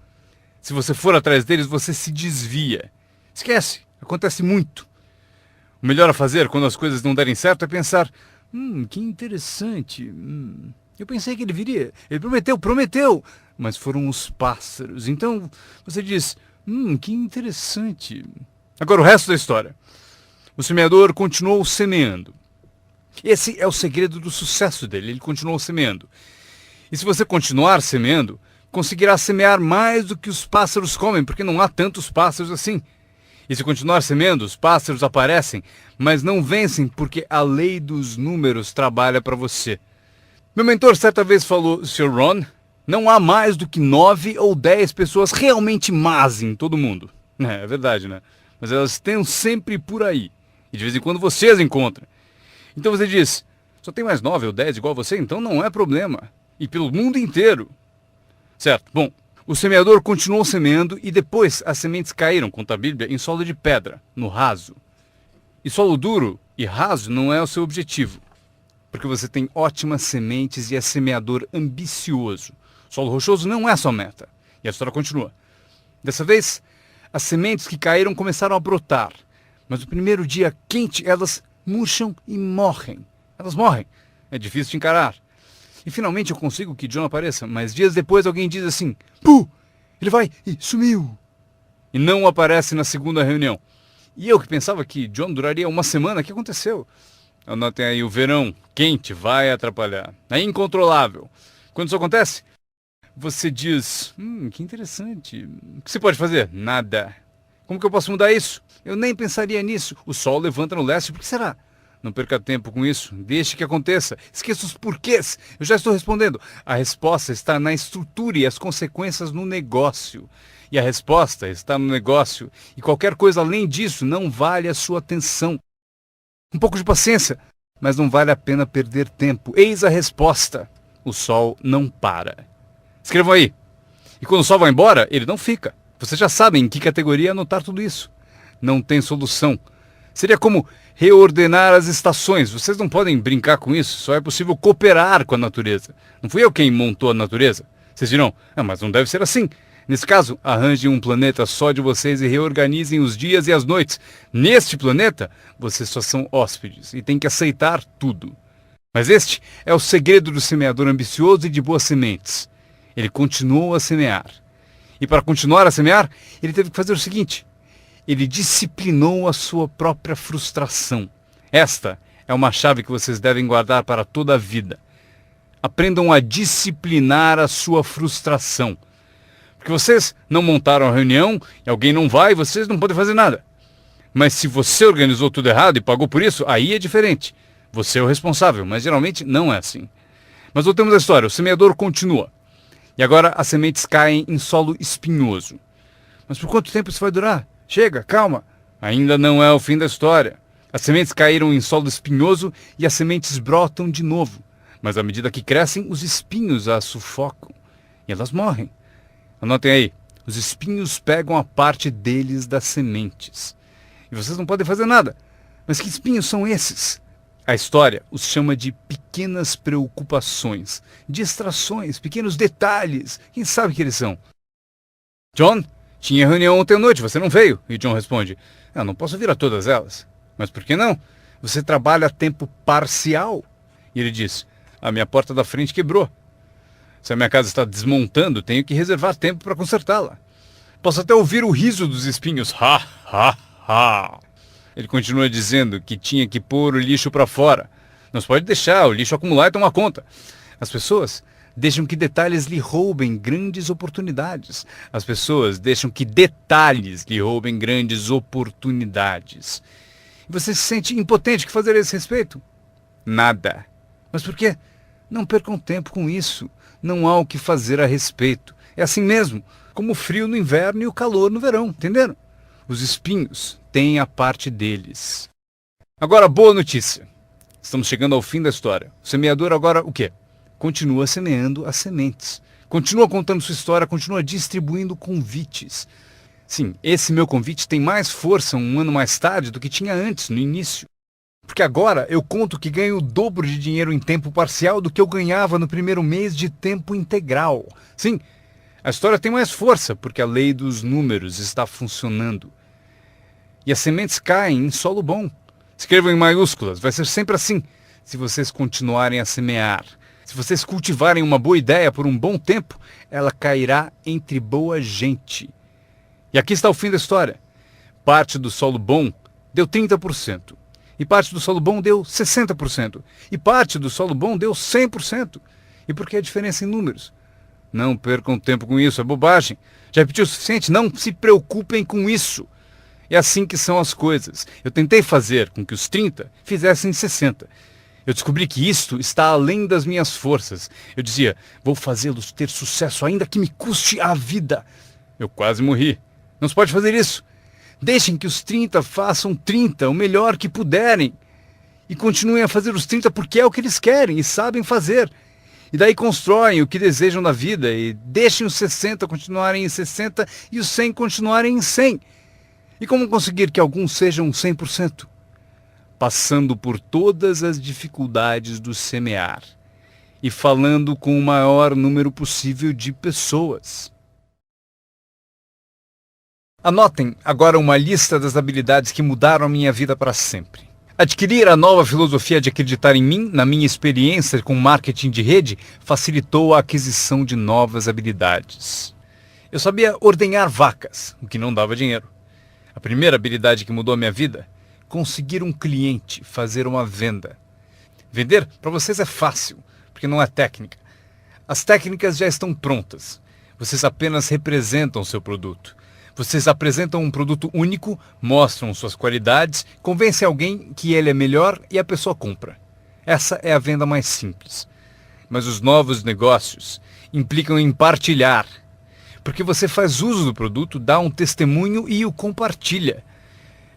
Se você for atrás deles, você se desvia. Esquece, acontece muito. O melhor a fazer quando as coisas não derem certo é pensar, que interessante. Eu pensei que ele viria. Ele prometeu. Mas foram os pássaros. Então você diz, que interessante. Agora o resto da história. O semeador continuou semeando. Esse é o segredo do sucesso dele. Ele continuou semeando. E se você continuar semeando, conseguirá semear mais do que os pássaros comem, porque não há tantos pássaros assim. E se continuar semeando, os pássaros aparecem, mas não vencem porque a lei dos números trabalha para você. Meu mentor certa vez falou, Sr. Ron, não há mais do que 9 ou 10 pessoas realmente más em todo mundo. É verdade, né? Mas elas estão sempre por aí. E de vez em quando você as encontra. Então você diz, só tem mais 9 ou 10 igual você, então não é problema. E pelo mundo inteiro. Certo, bom. O semeador continuou semeando e depois as sementes caíram, conta a Bíblia, em solo de pedra, no raso. E solo duro e raso não é o seu objetivo, porque você tem ótimas sementes e é semeador ambicioso. Solo rochoso não é a sua meta. E a história continua. Dessa vez, as sementes que caíram começaram a brotar, mas no primeiro dia quente elas murcham e morrem. Elas morrem. É difícil de encarar. E finalmente eu consigo que John apareça, mas dias depois alguém diz assim, ele vai e sumiu. E não aparece na segunda reunião. E eu que pensava que John duraria uma semana, o que aconteceu? Anotem aí, o verão quente vai atrapalhar. É incontrolável. Quando isso acontece, você diz, que interessante. O que você pode fazer? Nada. Como que eu posso mudar isso? Eu nem pensaria nisso. O sol levanta no leste, por que será? Não perca tempo com isso, deixe que aconteça. Esqueça os porquês. Eu já estou respondendo. A resposta está na estrutura e as consequências no negócio. E a resposta está no negócio. E qualquer coisa além disso não vale a sua atenção. Um pouco de paciência, mas não vale a pena perder tempo. Eis a resposta. O sol não para. Escrevam aí. E quando o sol vai embora, ele não fica. Vocês já sabem em que categoria anotar tudo isso. Não tem solução. Seria como reordenar as estações. Vocês não podem brincar com isso. Só é possível cooperar com a natureza. Não fui eu quem montou a natureza. Vocês dirão, mas não deve ser assim. Nesse caso, arranjem um planeta só de vocês e reorganizem os dias e as noites. Neste planeta, vocês só são hóspedes e têm que aceitar tudo. Mas este é o segredo do semeador ambicioso e de boas sementes. Ele continuou a semear. E para continuar a semear, ele teve que fazer o seguinte. Ele disciplinou a sua própria frustração. Esta é uma chave que vocês devem guardar para toda a vida. Aprendam a disciplinar a sua frustração. Porque vocês não montaram a reunião e alguém não vai, vocês não podem fazer nada. Mas se você organizou tudo errado e pagou por isso, aí é diferente. Você é o responsável, mas geralmente não é assim. Mas voltemos à história. O semeador continua. E agora as sementes caem em solo espinhoso. Mas por quanto tempo isso vai durar? Chega, calma. Ainda não é o fim da história. As sementes caíram em solo espinhoso e as sementes brotam de novo. Mas à medida que crescem, os espinhos as sufocam. E elas morrem. Anotem aí. Os espinhos pegam a parte deles das sementes. E vocês não podem fazer nada. Mas que espinhos são esses? A história os chama de pequenas preocupações, distrações, pequenos detalhes. Quem sabe que eles são? John? Tinha reunião ontem à noite, você não veio? E John responde, não posso vir a todas elas. Mas por que não? Você trabalha a tempo parcial. E ele diz, a minha porta da frente quebrou. Se a minha casa está desmontando, tenho que reservar tempo para consertá-la. Posso até ouvir o riso dos espinhos. Ha, ha, ha. Ele continua dizendo que tinha que pôr o lixo para fora. Não se pode deixar o lixo acumular e tomar conta. As pessoas deixam que detalhes lhe roubem grandes oportunidades. As pessoas deixam que detalhes lhe roubem grandes oportunidades. E você se sente impotente. O que fazer a esse respeito? Nada. Mas por quê? Não percam tempo com isso. Não há o que fazer a respeito. É assim mesmo, como o frio no inverno e o calor no verão, entenderam? Os espinhos têm a parte deles. Agora, boa notícia. Estamos chegando ao fim da história. O semeador agora o quê? Continua semeando as sementes. Continua contando sua história, continua distribuindo convites. Sim, esse meu convite tem mais força um ano mais tarde do que tinha antes, no início. Porque agora eu conto que ganho o dobro de dinheiro em tempo parcial do que eu ganhava no primeiro mês de tempo integral. Sim, a história tem mais força, porque a lei dos números está funcionando. E as sementes caem em solo bom. Escrevam em maiúsculas, vai ser sempre assim. Se vocês continuarem a semear, se vocês cultivarem uma boa ideia por um bom tempo, ela cairá entre boa gente. E aqui está o fim da história. Parte do solo bom deu 30%. E parte do solo bom deu 60%. E parte do solo bom deu 100%. E por que a diferença em números? Não percam tempo com isso, é bobagem. Já repetiu o suficiente? Não se preocupem com isso. É assim que são as coisas. Eu tentei fazer com que os 30 fizessem 60. Eu descobri que isto está além das minhas forças. Eu dizia, vou fazê-los ter sucesso ainda que me custe a vida. Eu quase morri. Não se pode fazer isso. Deixem que os 30 façam 30, o melhor que puderem. E continuem a fazer os 30 porque é o que eles querem e sabem fazer. E daí constroem o que desejam na vida e deixem os 60 continuarem em 60 e os 100 continuarem em 100. E como conseguir que alguns sejam 100%? Passando por todas as dificuldades do semear e falando com o maior número possível de pessoas. Anotem agora uma lista das habilidades que mudaram a minha vida para sempre. Adquirir a nova filosofia de acreditar em mim, na minha experiência com marketing de rede, facilitou a aquisição de novas habilidades. Eu sabia ordenhar vacas, o que não dava dinheiro. A primeira habilidade que mudou a minha vida, conseguir um cliente, fazer uma venda. Vender para vocês é fácil, porque não é técnica. As técnicas já estão prontas. Vocês apenas representam seu produto. Vocês apresentam um produto único, mostram suas qualidades, convencem alguém que ele é melhor e a pessoa compra. Essa é a venda mais simples. Mas os novos negócios implicam em partilhar. Porque você faz uso do produto, dá um testemunho e o compartilha.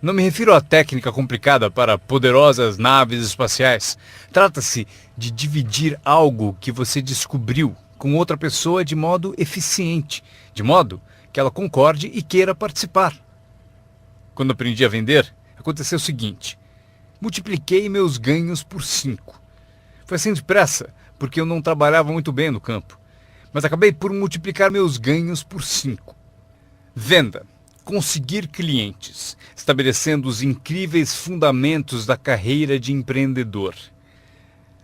Não me refiro à técnica complicada para poderosas naves espaciais. Trata-se de dividir algo que você descobriu com outra pessoa de modo eficiente, de modo que ela concorde e queira participar. Quando aprendi a vender, aconteceu o seguinte. Multipliquei meus ganhos por 5. Foi assim depressa, porque eu não trabalhava muito bem no campo. Mas acabei por multiplicar meus ganhos por 5. Venda. Conseguir clientes, estabelecendo os incríveis fundamentos da carreira de empreendedor.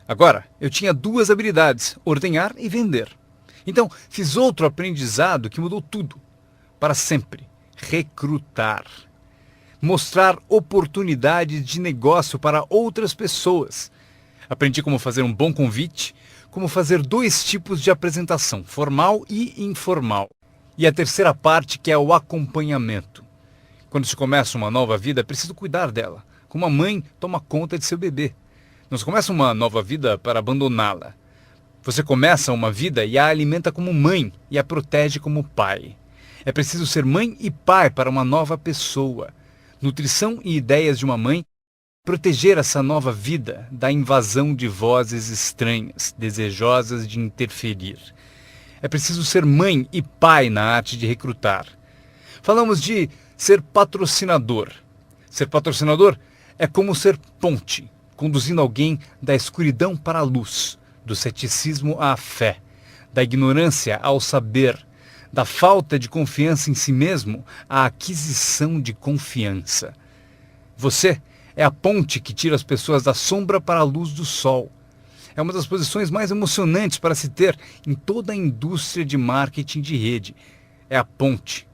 Agora, eu tinha 2 habilidades, ordenhar e vender. Então, fiz outro aprendizado que mudou tudo. Para sempre. Recrutar. Mostrar oportunidades de negócio para outras pessoas. Aprendi como fazer um bom convite, como fazer 2 tipos de apresentação, formal e informal. E a terceira parte, que é o acompanhamento. Quando se começa uma nova vida, é preciso cuidar dela. Como a mãe toma conta de seu bebê. Não se começa uma nova vida para abandoná-la. Você começa uma vida e a alimenta como mãe e a protege como pai. É preciso ser mãe e pai para uma nova pessoa. Nutrição e ideias de uma mãe. Proteger essa nova vida da invasão de vozes estranhas, desejosas de interferir. É preciso ser mãe e pai na arte de recrutar. Falamos de ser patrocinador. Ser patrocinador é como ser ponte, conduzindo alguém da escuridão para a luz, do ceticismo à fé, da ignorância ao saber, da falta de confiança em si mesmo à aquisição de confiança. Você é a ponte que tira as pessoas da sombra para a luz do sol. É uma das posições mais emocionantes para se ter em toda a indústria de marketing de rede. É a ponte.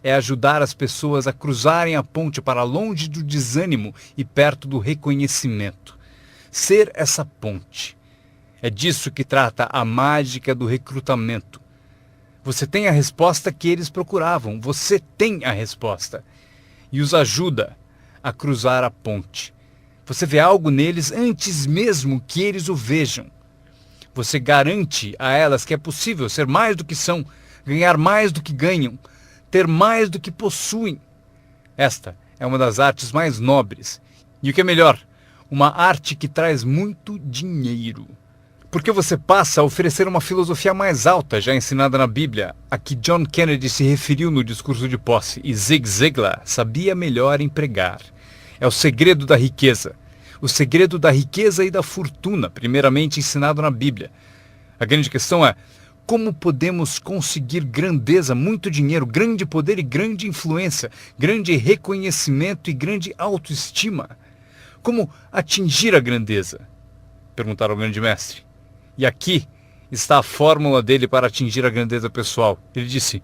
É ajudar as pessoas a cruzarem a ponte para longe do desânimo e perto do reconhecimento. Ser essa ponte. É disso que trata a mágica do recrutamento. Você tem a resposta que eles procuravam. Você tem a resposta. E os ajuda a cruzar a ponte. Você vê algo neles antes mesmo que eles o vejam. Você garante a elas que é possível ser mais do que são, ganhar mais do que ganham, ter mais do que possuem. Esta é uma das artes mais nobres. E o que é melhor, uma arte que traz muito dinheiro. Porque você passa a oferecer uma filosofia mais alta já ensinada na Bíblia, a que John Kennedy se referiu no discurso de posse e Zig Ziglar sabia melhor empregar. É o segredo da riqueza. O segredo da riqueza e da fortuna, primeiramente ensinado na Bíblia. A grande questão é, Como podemos conseguir grandeza, muito dinheiro, grande poder e grande influência, grande reconhecimento e grande autoestima? Como atingir a grandeza? Perguntaram ao grande mestre. E aqui está a fórmula dele para atingir a grandeza pessoal. Ele disse: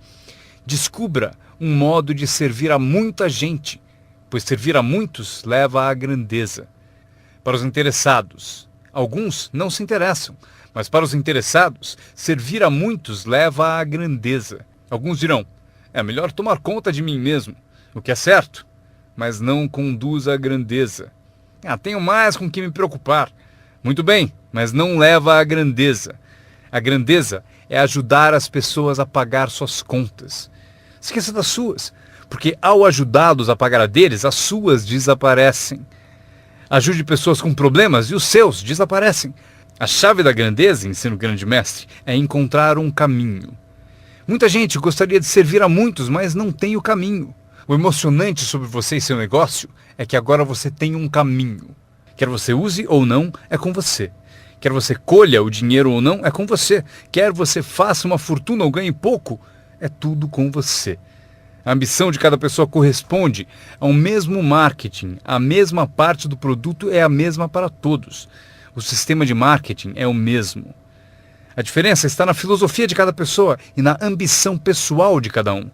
descubra um modo de servir a muita gente, pois servir a muitos leva à grandeza. Para os interessados, alguns não se interessam, mas para os interessados, servir a muitos leva à grandeza. Alguns dirão: é melhor tomar conta de mim mesmo, o que é certo, mas não conduz à grandeza. Tenho mais com que me preocupar. Muito bem, mas não leva à grandeza. A grandeza é ajudar as pessoas a pagar suas contas. Esqueça das suas, porque ao ajudá-los a pagar a deles, as suas desaparecem. Ajude pessoas com problemas e os seus desaparecem. A chave da grandeza, ensina o grande mestre, é encontrar um caminho. Muita gente gostaria de servir a muitos, mas não tem o caminho. O emocionante sobre você e seu negócio é que agora você tem um caminho. Quer você use ou não, é com você. Quer você colha o dinheiro ou não, é com você. Quer você faça uma fortuna ou ganhe pouco, é tudo com você. A ambição de cada pessoa corresponde ao mesmo marketing. A mesma parte do produto é a mesma para todos. O sistema de marketing é o mesmo. A diferença está na filosofia de cada pessoa e na ambição pessoal de cada um.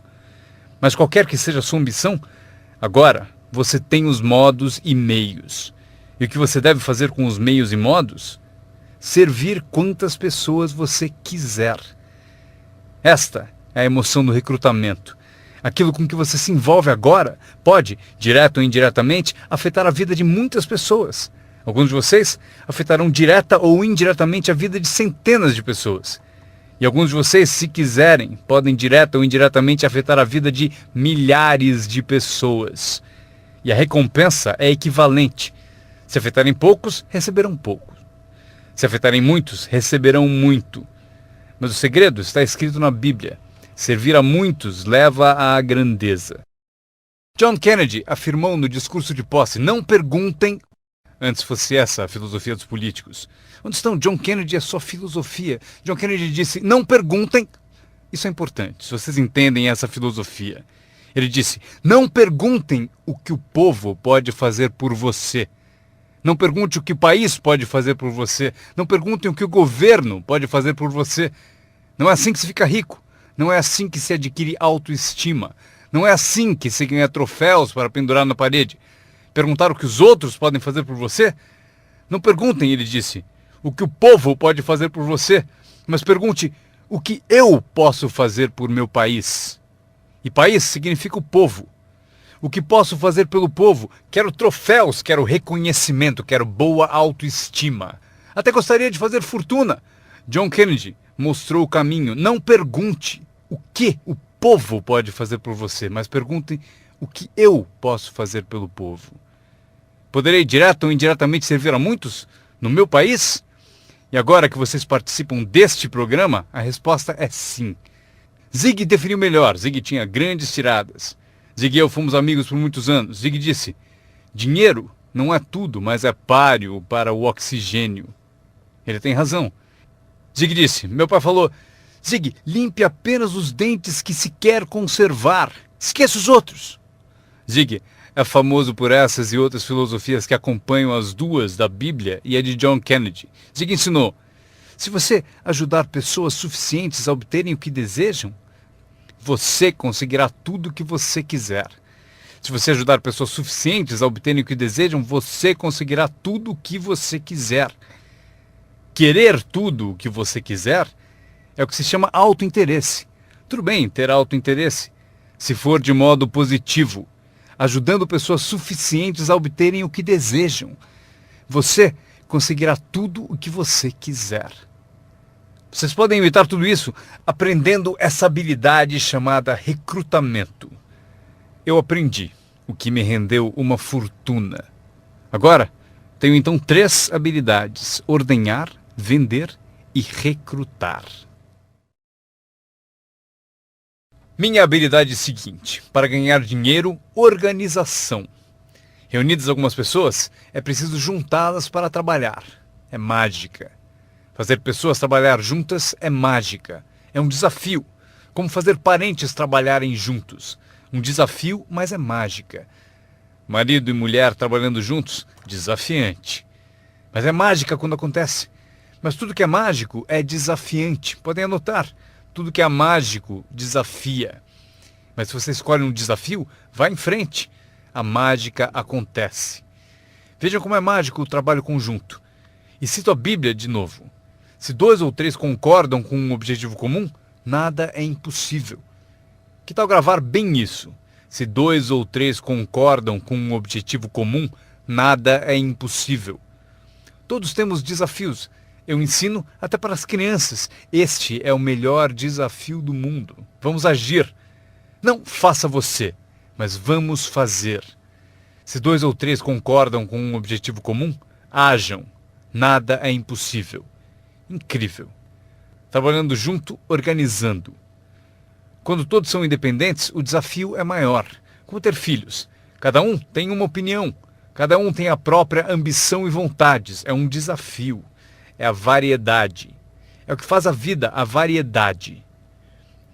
Mas qualquer que seja a sua ambição, agora você tem os modos e meios. E o que você deve fazer com os meios e modos? Servir quantas pessoas você quiser. Esta é a emoção do recrutamento. Aquilo com que você se envolve agora pode, direto ou indiretamente, afetar a vida de muitas pessoas. Alguns de vocês afetarão direta ou indiretamente a vida de centenas de pessoas. E alguns de vocês, se quiserem, podem direta ou indiretamente afetar a vida de milhares de pessoas. E a recompensa é equivalente. Se afetarem poucos, receberão pouco. Se afetarem muitos, receberão muito. Mas o segredo está escrito na Bíblia. Servir a muitos leva à grandeza. John Kennedy afirmou no discurso de posse: não perguntem. Antes fosse essa a filosofia dos políticos. Onde estão John Kennedy e a sua filosofia? John Kennedy disse: não perguntem. Isso é importante, se vocês entendem essa filosofia. Ele disse: não perguntem o que o povo pode fazer por você. Não pergunte o que o país pode fazer por você. Não perguntem o que o governo pode fazer por você. Não é assim que se fica rico. Não é assim que se adquire autoestima. Não é assim que se ganha troféus para pendurar na parede. Perguntar o que os outros podem fazer por você? Não perguntem, ele disse, o que o povo pode fazer por você, mas pergunte o que eu posso fazer por meu país. E país significa o povo. O que posso fazer pelo povo? Quero troféus, quero reconhecimento, quero boa autoestima. Até gostaria de fazer fortuna. John Kennedy mostrou o caminho. Não pergunte o que o povo pode fazer por você, mas pergunte o que eu posso fazer pelo povo. Poderei direto ou indiretamente servir a muitos no meu país? E agora que vocês participam deste programa, a resposta é sim. Zig definiu melhor. Zig tinha grandes tiradas. Zig e eu fomos amigos por muitos anos. Zig disse: dinheiro não é tudo, mas é páreo para o oxigênio. Ele tem razão. Zig disse: meu pai falou: Zig, limpe apenas os dentes que se quer conservar. Esqueça os outros. Zig é famoso por essas e outras filosofias que acompanham as duas da Bíblia e a de John Kennedy. Zig ensinou: se você ajudar pessoas suficientes a obterem o que desejam, você conseguirá tudo o que você quiser. Se você ajudar pessoas suficientes a obterem o que desejam, você conseguirá tudo o que você quiser. Querer tudo o que você quiser é o que se chama autointeresse. Tudo bem ter autointeresse, se for de modo positivo, ajudando pessoas suficientes a obterem o que desejam. Você conseguirá tudo o que você quiser. Vocês podem evitar tudo isso aprendendo essa habilidade chamada recrutamento. Eu aprendi, o que me rendeu uma fortuna. Agora, tenho então 3 habilidades: ordenhar, vender e recrutar. Minha habilidade seguinte: para ganhar dinheiro, organização. Reunidas algumas pessoas, é preciso juntá-las para trabalhar. É mágica. Fazer pessoas trabalhar juntas é mágica. É um desafio. Como fazer parentes trabalharem juntos. Um desafio, mas é mágica. Marido e mulher trabalhando juntos, desafiante. Mas é mágica quando acontece. Mas tudo que é mágico é desafiante. Podem anotar. Tudo que é mágico desafia. Mas se você escolhe um desafio, vá em frente. A mágica acontece. Vejam como é mágico o trabalho conjunto. E cito a Bíblia de novo. Se 2 ou 3 concordam com um objetivo comum, nada é impossível. Que tal gravar bem isso? Se 2 ou 3 concordam com um objetivo comum, nada é impossível. Todos temos desafios. Eu ensino até para as crianças. Este é o melhor desafio do mundo. Vamos agir. Não faça você, mas vamos fazer. Se 2 ou 3 concordam com um objetivo comum, hajam. Nada é impossível. Incrível. Trabalhando junto, organizando. Quando todos são independentes, o desafio é maior. Como ter filhos. Cada um tem uma opinião. Cada um tem a própria ambição e vontades. É um desafio. É a variedade. É o que faz a vida, a variedade.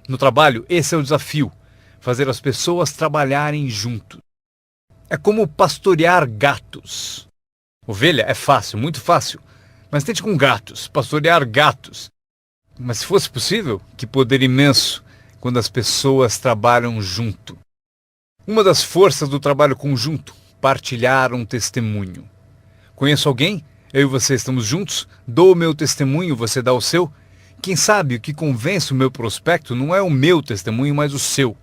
No trabalho, esse é o desafio. Fazer as pessoas trabalharem junto. É como pastorear gatos. Ovelha é fácil, muito fácil. Mas tente com gatos, pastorear gatos. Mas se fosse possível, que poder imenso quando as pessoas trabalham junto. Uma das forças do trabalho conjunto, partilhar um testemunho. Conheço alguém? Eu e você estamos juntos? Dou o meu testemunho, você dá o seu? Quem sabe o que convence o meu prospecto não é o meu testemunho, mas o seu.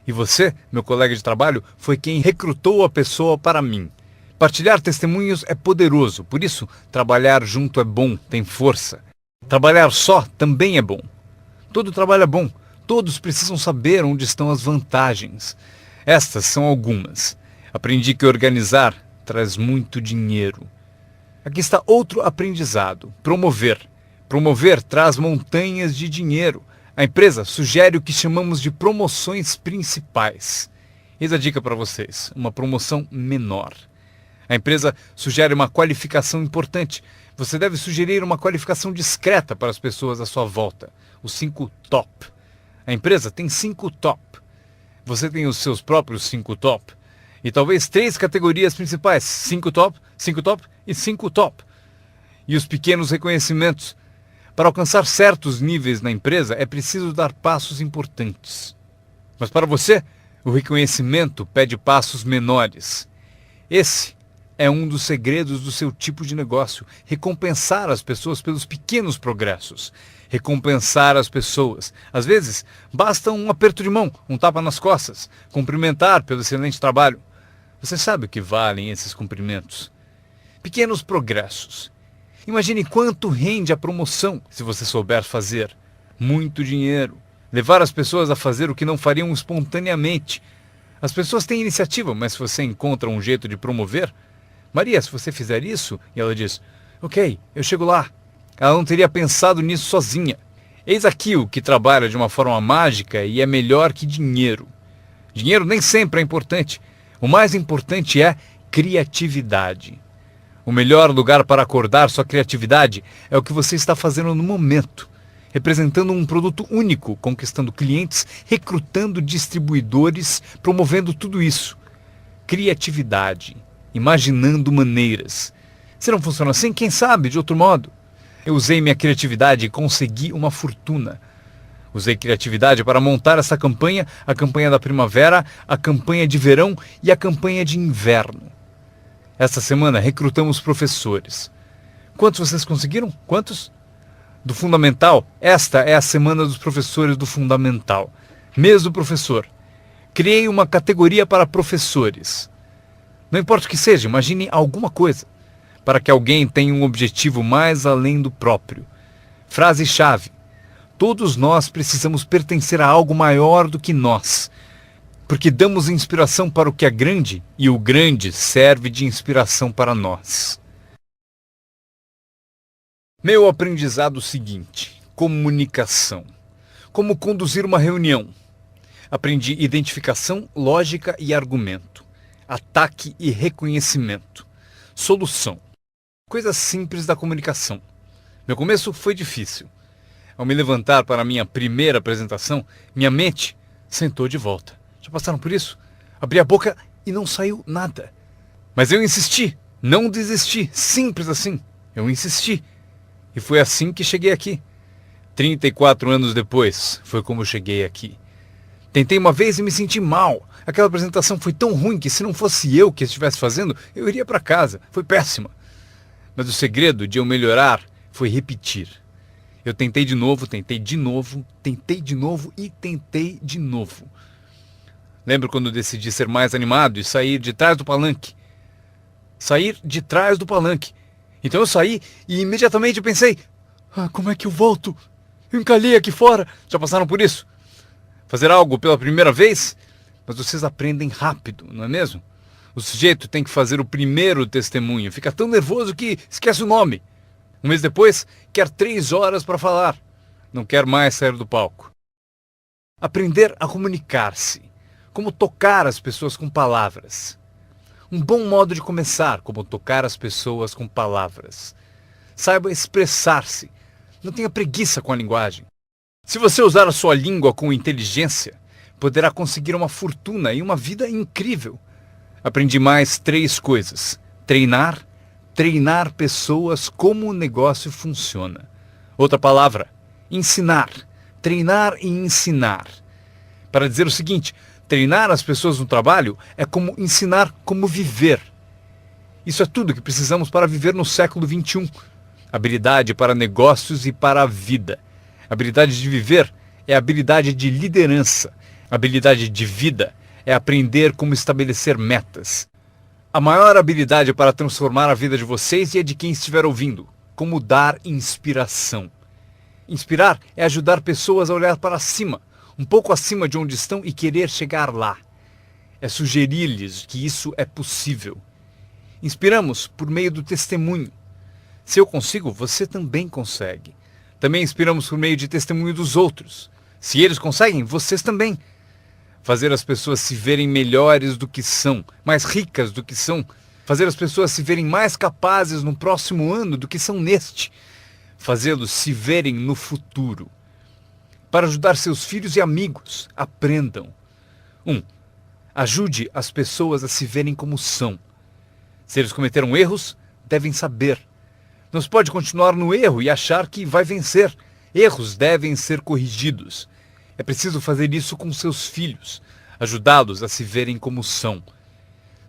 E você, meu colega de trabalho, foi quem recrutou a pessoa para mim. Partilhar testemunhos é poderoso, por isso, trabalhar junto é bom, tem força. Trabalhar só também é bom. Todo trabalho é bom, todos precisam saber onde estão as vantagens. Estas são algumas. Aprendi que organizar traz muito dinheiro. Aqui está outro aprendizado, promover. Promover traz montanhas de dinheiro. A empresa sugere o que chamamos de promoções principais. Eis a dica para vocês, uma promoção menor. A empresa sugere uma qualificação importante. Você deve sugerir uma qualificação discreta para as pessoas à sua volta. Os 5 top. A empresa tem 5 top. Você tem os seus próprios 5 top. E talvez 3 categorias principais. 5 top e 5 top. E os pequenos reconhecimentos. Para alcançar certos níveis na empresa, é preciso dar passos importantes. Mas para você, o reconhecimento pede passos menores. Esse é um dos segredos do seu tipo de negócio. Recompensar as pessoas pelos pequenos progressos. Recompensar as pessoas. Às vezes, basta um aperto de mão, um tapa nas costas. Cumprimentar pelo excelente trabalho. Você sabe o que valem esses cumprimentos. Pequenos progressos. Imagine quanto rende a promoção se você souber fazer. Muito dinheiro. Levar as pessoas a fazer o que não fariam espontaneamente. As pessoas têm iniciativa, mas se você encontra um jeito de promover... Maria, se você fizer isso... E ela diz, ok, eu chego lá. Ela não teria pensado nisso sozinha. Eis aqui o que trabalha de uma forma mágica e é melhor que dinheiro. Dinheiro nem sempre é importante. O mais importante é criatividade. O melhor lugar para acordar sua criatividade é o que você está fazendo no momento. Representando um produto único, conquistando clientes, recrutando distribuidores, promovendo tudo isso. Criatividade. Imaginando maneiras. Se não funciona assim, quem sabe de outro modo? Eu usei minha criatividade e consegui uma fortuna. Usei criatividade para montar essa campanha, a campanha da primavera, a campanha de verão e a campanha de inverno. Esta semana recrutamos professores. Quantos vocês conseguiram? Quantos? Do Fundamental, esta é a semana dos professores do Fundamental. Mês do professor. Criei uma categoria para professores. Não importa o que seja, imagine alguma coisa. Para que alguém tenha um objetivo mais além do próprio. Frase-chave. Todos nós precisamos pertencer a algo maior do que nós. Porque damos inspiração para o que é grande e o grande serve de inspiração para nós. Meu aprendizado seguinte, comunicação. Como conduzir uma reunião. Aprendi identificação, lógica e argumento. Ataque e reconhecimento. Solução. Coisas simples da comunicação. Meu começo foi difícil. Ao me levantar para a minha primeira apresentação, minha mente sentou de volta. Já passaram por isso? Abri a boca e não saiu nada. Mas eu insisti, não desisti, simples assim. Eu insisti. E foi assim que cheguei aqui. 34 anos depois, foi como eu cheguei aqui. Tentei uma vez e me senti mal. Aquela apresentação foi tão ruim que se não fosse eu que estivesse fazendo, eu iria para casa. Foi péssima. Mas o segredo de eu melhorar foi repetir. Eu tentei de novo, tentei de novo, tentei de novo e tentei de novo. Lembro quando decidi ser mais animado e sair de trás do palanque. Sair de trás do palanque. Então eu saí e imediatamente eu pensei, como é que eu volto? Eu encalhei aqui fora. Já passaram por isso? Fazer algo pela primeira vez? Mas vocês aprendem rápido, não é mesmo? O sujeito tem que fazer o primeiro testemunho. Fica tão nervoso que esquece o nome. Um mês depois, quer 3 horas para falar. Não quer mais sair do palco. Aprender a comunicar-se. Como tocar as pessoas com palavras. Um bom modo de começar, como tocar as pessoas com palavras. Saiba expressar-se. Não tenha preguiça com a linguagem. Se você usar a sua língua com inteligência, poderá conseguir uma fortuna e uma vida incrível. Aprendi mais 3 coisas. Treinar pessoas como o negócio funciona. Outra palavra, ensinar. Treinar e ensinar. Para dizer o seguinte, treinar as pessoas no trabalho é como ensinar como viver. Isso é tudo que precisamos para viver no século XXI. Habilidade para negócios e para a vida. Habilidade de viver é habilidade de liderança. Habilidade de vida é aprender como estabelecer metas. A maior habilidade para transformar a vida de vocês e a de quem estiver ouvindo. Como dar inspiração. Inspirar é ajudar pessoas a olhar para cima, um pouco acima de onde estão e querer chegar lá. É sugerir-lhes que isso é possível. Inspiramos por meio do testemunho. Se eu consigo, você também consegue. Também inspiramos por meio de testemunho dos outros. Se eles conseguem, vocês também. Fazer as pessoas se verem melhores do que são, mais ricas do que são. Fazer as pessoas se verem mais capazes no próximo ano do que são neste. Fazê-los se verem no futuro. Para ajudar seus filhos e amigos, aprendam. 1. Ajude as pessoas a se verem como são. Se eles cometeram erros, devem saber. Não se pode continuar no erro e achar que vai vencer. Erros devem ser corrigidos. É preciso fazer isso com seus filhos, ajudá-los a se verem como são.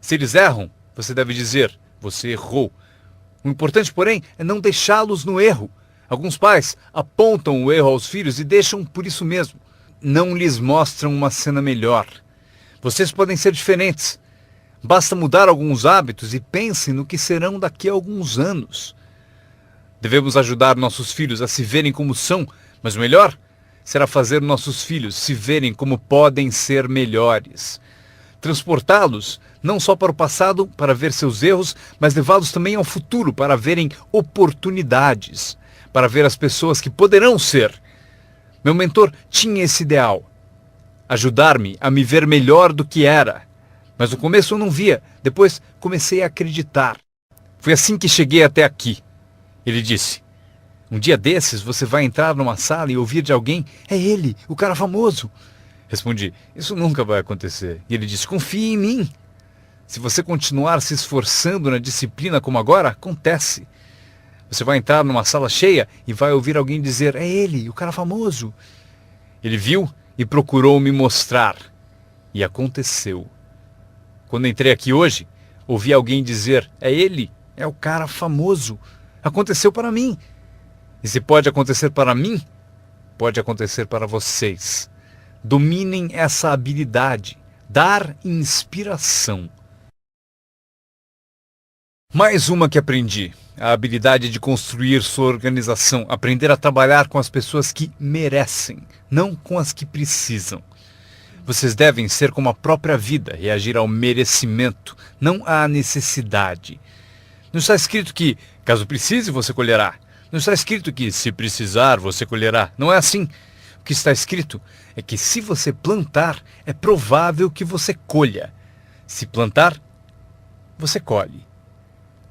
Se eles erram, você deve dizer, você errou. O importante, porém, é não deixá-los no erro. Alguns pais apontam o erro aos filhos e deixam por isso mesmo. Não lhes mostram uma cena melhor. Vocês podem ser diferentes. Basta mudar alguns hábitos e pensem no que serão daqui a alguns anos. Devemos ajudar nossos filhos a se verem como são, mas o melhor será fazer nossos filhos se verem como podem ser melhores. Transportá-los não só para o passado para ver seus erros, mas levá-los também ao futuro para verem oportunidades, para ver as pessoas que poderão ser. Meu mentor tinha esse ideal, ajudar-me a me ver melhor do que era. Mas no começo eu não via, depois comecei a acreditar. Foi assim que cheguei até aqui. Ele disse, um dia desses você vai entrar numa sala e ouvir de alguém, é ele, o cara famoso. Respondi, isso nunca vai acontecer. E ele disse, confie em mim. Se você continuar se esforçando na disciplina como agora, acontece. Você vai entrar numa sala cheia e vai ouvir alguém dizer, é ele, o cara famoso. Ele viu e procurou me mostrar. E aconteceu. Quando entrei aqui hoje, ouvi alguém dizer, é ele, é o cara famoso. Aconteceu para mim. E se pode acontecer para mim, pode acontecer para vocês. Dominem essa habilidade. Dar inspiração. Mais uma que aprendi. A habilidade de construir sua organização. Aprender a trabalhar com as pessoas que merecem, não com as que precisam. Vocês devem ser como a própria vida, reagir ao merecimento, não à necessidade. Não está escrito que, caso precise, você colherá. Não está escrito que, se precisar, você colherá. Não é assim. O que está escrito é que, se você plantar, é provável que você colha. Se plantar, você colhe.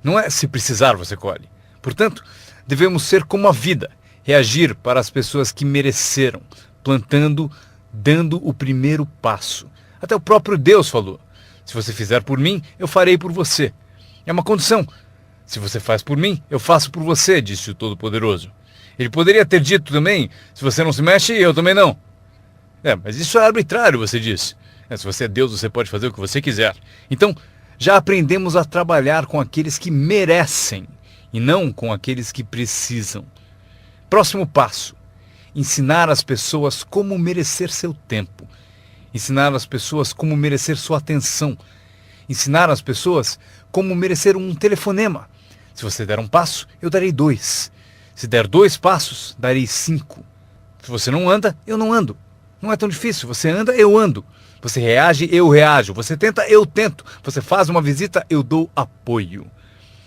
Não é se precisar, você colhe. Portanto, devemos ser como a vida, Reagir para as pessoas que mereceram, plantando, dando o primeiro passo. Até o próprio Deus falou: se você fizer por mim, eu farei por você. É uma condição. Se você faz por mim, eu faço por você, disse o Todo-Poderoso. Ele poderia ter dito também: se você não se mexe, eu também não. Mas isso é arbitrário, você disse. Se você é Deus, você pode fazer o que você quiser. Então, já aprendemos a trabalhar com aqueles que merecem e não com aqueles que precisam. Próximo passo: ensinar as pessoas como merecer seu tempo. Ensinar as pessoas como merecer sua atenção. Ensinar as pessoas como merecer um telefonema. Se você der um passo, eu darei 2. Se der 2 passos, darei 5. Se você não anda, eu não ando. Não é tão difícil. Você anda, eu ando. Você reage, eu reajo. Você tenta, eu tento. Você faz uma visita, eu dou apoio.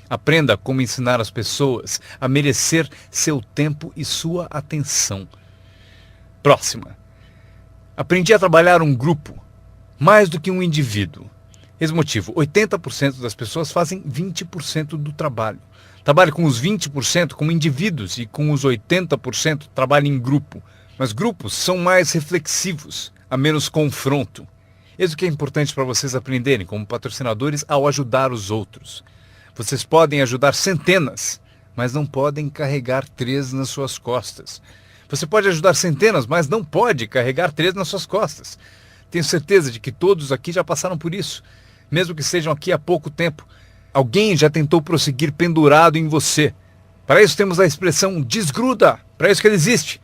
Aprenda como ensinar as pessoas a merecer seu tempo e sua atenção. Próxima. Aprendi a trabalhar um grupo, mais do que um indivíduo. Esse motivo: 80% das pessoas fazem 20% do trabalho. Trabalhe com os 20% como indivíduos e com os 80% trabalhe em grupo. Mas grupos são mais reflexivos, há menos confronto. Isso que é importante para vocês aprenderem como patrocinadores ao ajudar os outros. Vocês podem ajudar centenas, mas não podem carregar 3 nas suas costas. Você pode ajudar centenas, mas não pode carregar 3 nas suas costas. Tenho certeza de que todos aqui já passaram por isso. Mesmo que sejam aqui há pouco tempo, alguém já tentou prosseguir pendurado em você. Para isso temos a expressão desgruda. Para isso que ele existe.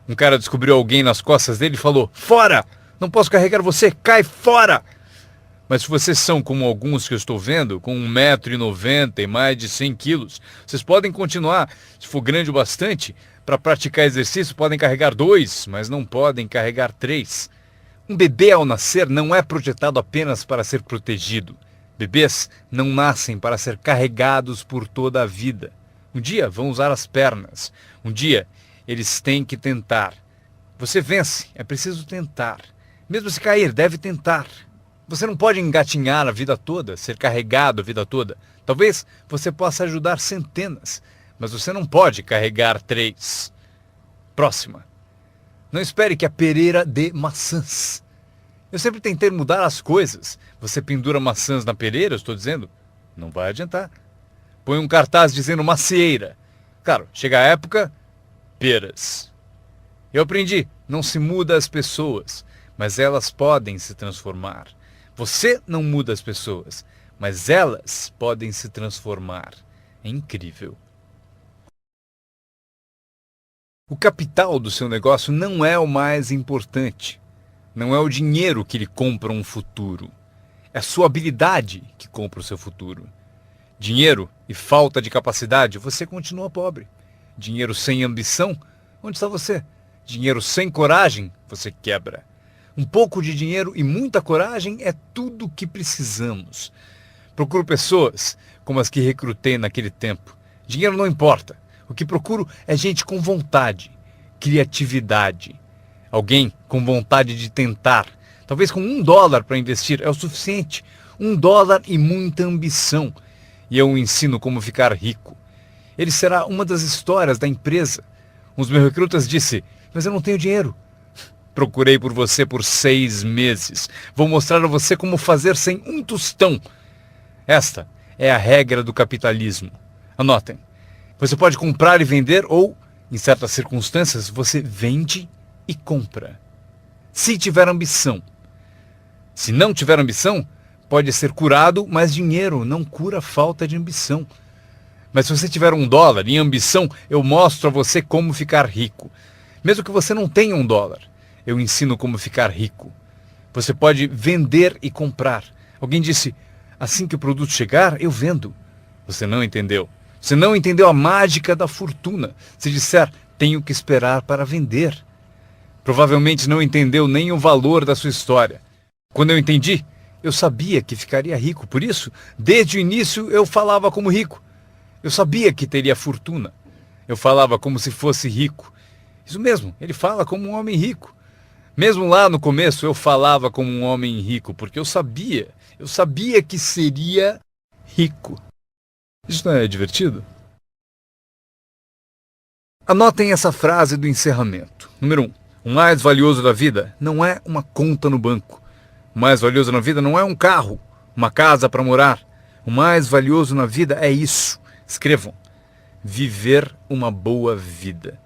Um cara descobriu alguém nas costas dele e falou: fora! Não posso carregar você, cai fora! Mas se vocês são como alguns que eu estou vendo, com 1,90 m e mais de 100 quilos, vocês podem continuar. Se for grande o bastante, para praticar exercício podem carregar 2, mas não podem carregar 3. Um bebê ao nascer não é projetado apenas para ser protegido. Bebês não nascem para ser carregados por toda a vida. Um dia vão usar as pernas. Um dia eles têm que tentar. Você vence, é preciso tentar. Mesmo se cair, deve tentar. Você não pode engatinhar a vida toda, ser carregado a vida toda. Talvez você possa ajudar centenas, mas você não pode carregar 3. Próxima. Não espere que a pereira dê maçãs. Eu sempre tentei mudar as coisas. Você pendura maçãs na pereira, eu estou dizendo? Não vai adiantar. Põe um cartaz dizendo macieira. Claro, chega a época, peras. Eu aprendi, não se muda as pessoas, mas elas podem se transformar. Você não muda as pessoas, mas elas podem se transformar. É incrível. O capital do seu negócio não é o mais importante. Não é o dinheiro que lhe compra um futuro. É a sua habilidade que compra o seu futuro. Dinheiro e falta de capacidade, você continua pobre. Dinheiro sem ambição, onde está você? Dinheiro sem coragem, você quebra. Um pouco de dinheiro e muita coragem é tudo o que precisamos. Procuro pessoas como as que recrutei naquele tempo. Dinheiro não importa. O que procuro é gente com vontade, criatividade. Alguém com vontade de tentar. Talvez com $1 para investir é o suficiente. $1 e muita ambição. E eu o ensino como ficar rico. Ele será uma das histórias da empresa. Um dos meus recrutas disse: mas eu não tenho dinheiro. Procurei por você por 6 meses. Vou mostrar a você como fazer sem um tostão. Esta é a regra do capitalismo. Anotem. Você pode comprar e vender ou, em certas circunstâncias, você vende e compra. Se tiver ambição. Se não tiver ambição, pode ser curado, mas dinheiro não cura a falta de ambição. Mas se você tiver $1 em ambição, eu mostro a você como ficar rico. Mesmo que você não tenha $1, eu ensino como ficar rico. Você pode vender e comprar. Alguém disse: assim que o produto chegar, eu vendo. Você não entendeu. Você não entendeu a mágica da fortuna. Se disser: tenho que esperar para vender. Provavelmente não entendeu nem o valor da sua história. Quando eu entendi, eu sabia que ficaria rico. Por isso, desde o início, eu falava como rico. Eu sabia que teria fortuna. Eu falava como se fosse rico. Isso mesmo, ele fala como um homem rico. Mesmo lá no começo, eu falava como um homem rico, porque eu sabia que seria rico. Isso não é divertido? Anotem essa frase do encerramento. Número 1. O mais valioso da vida não é uma conta no banco. O mais valioso na vida não é um carro, uma casa para morar. O mais valioso na vida é isso. Escrevam. Viver uma boa vida.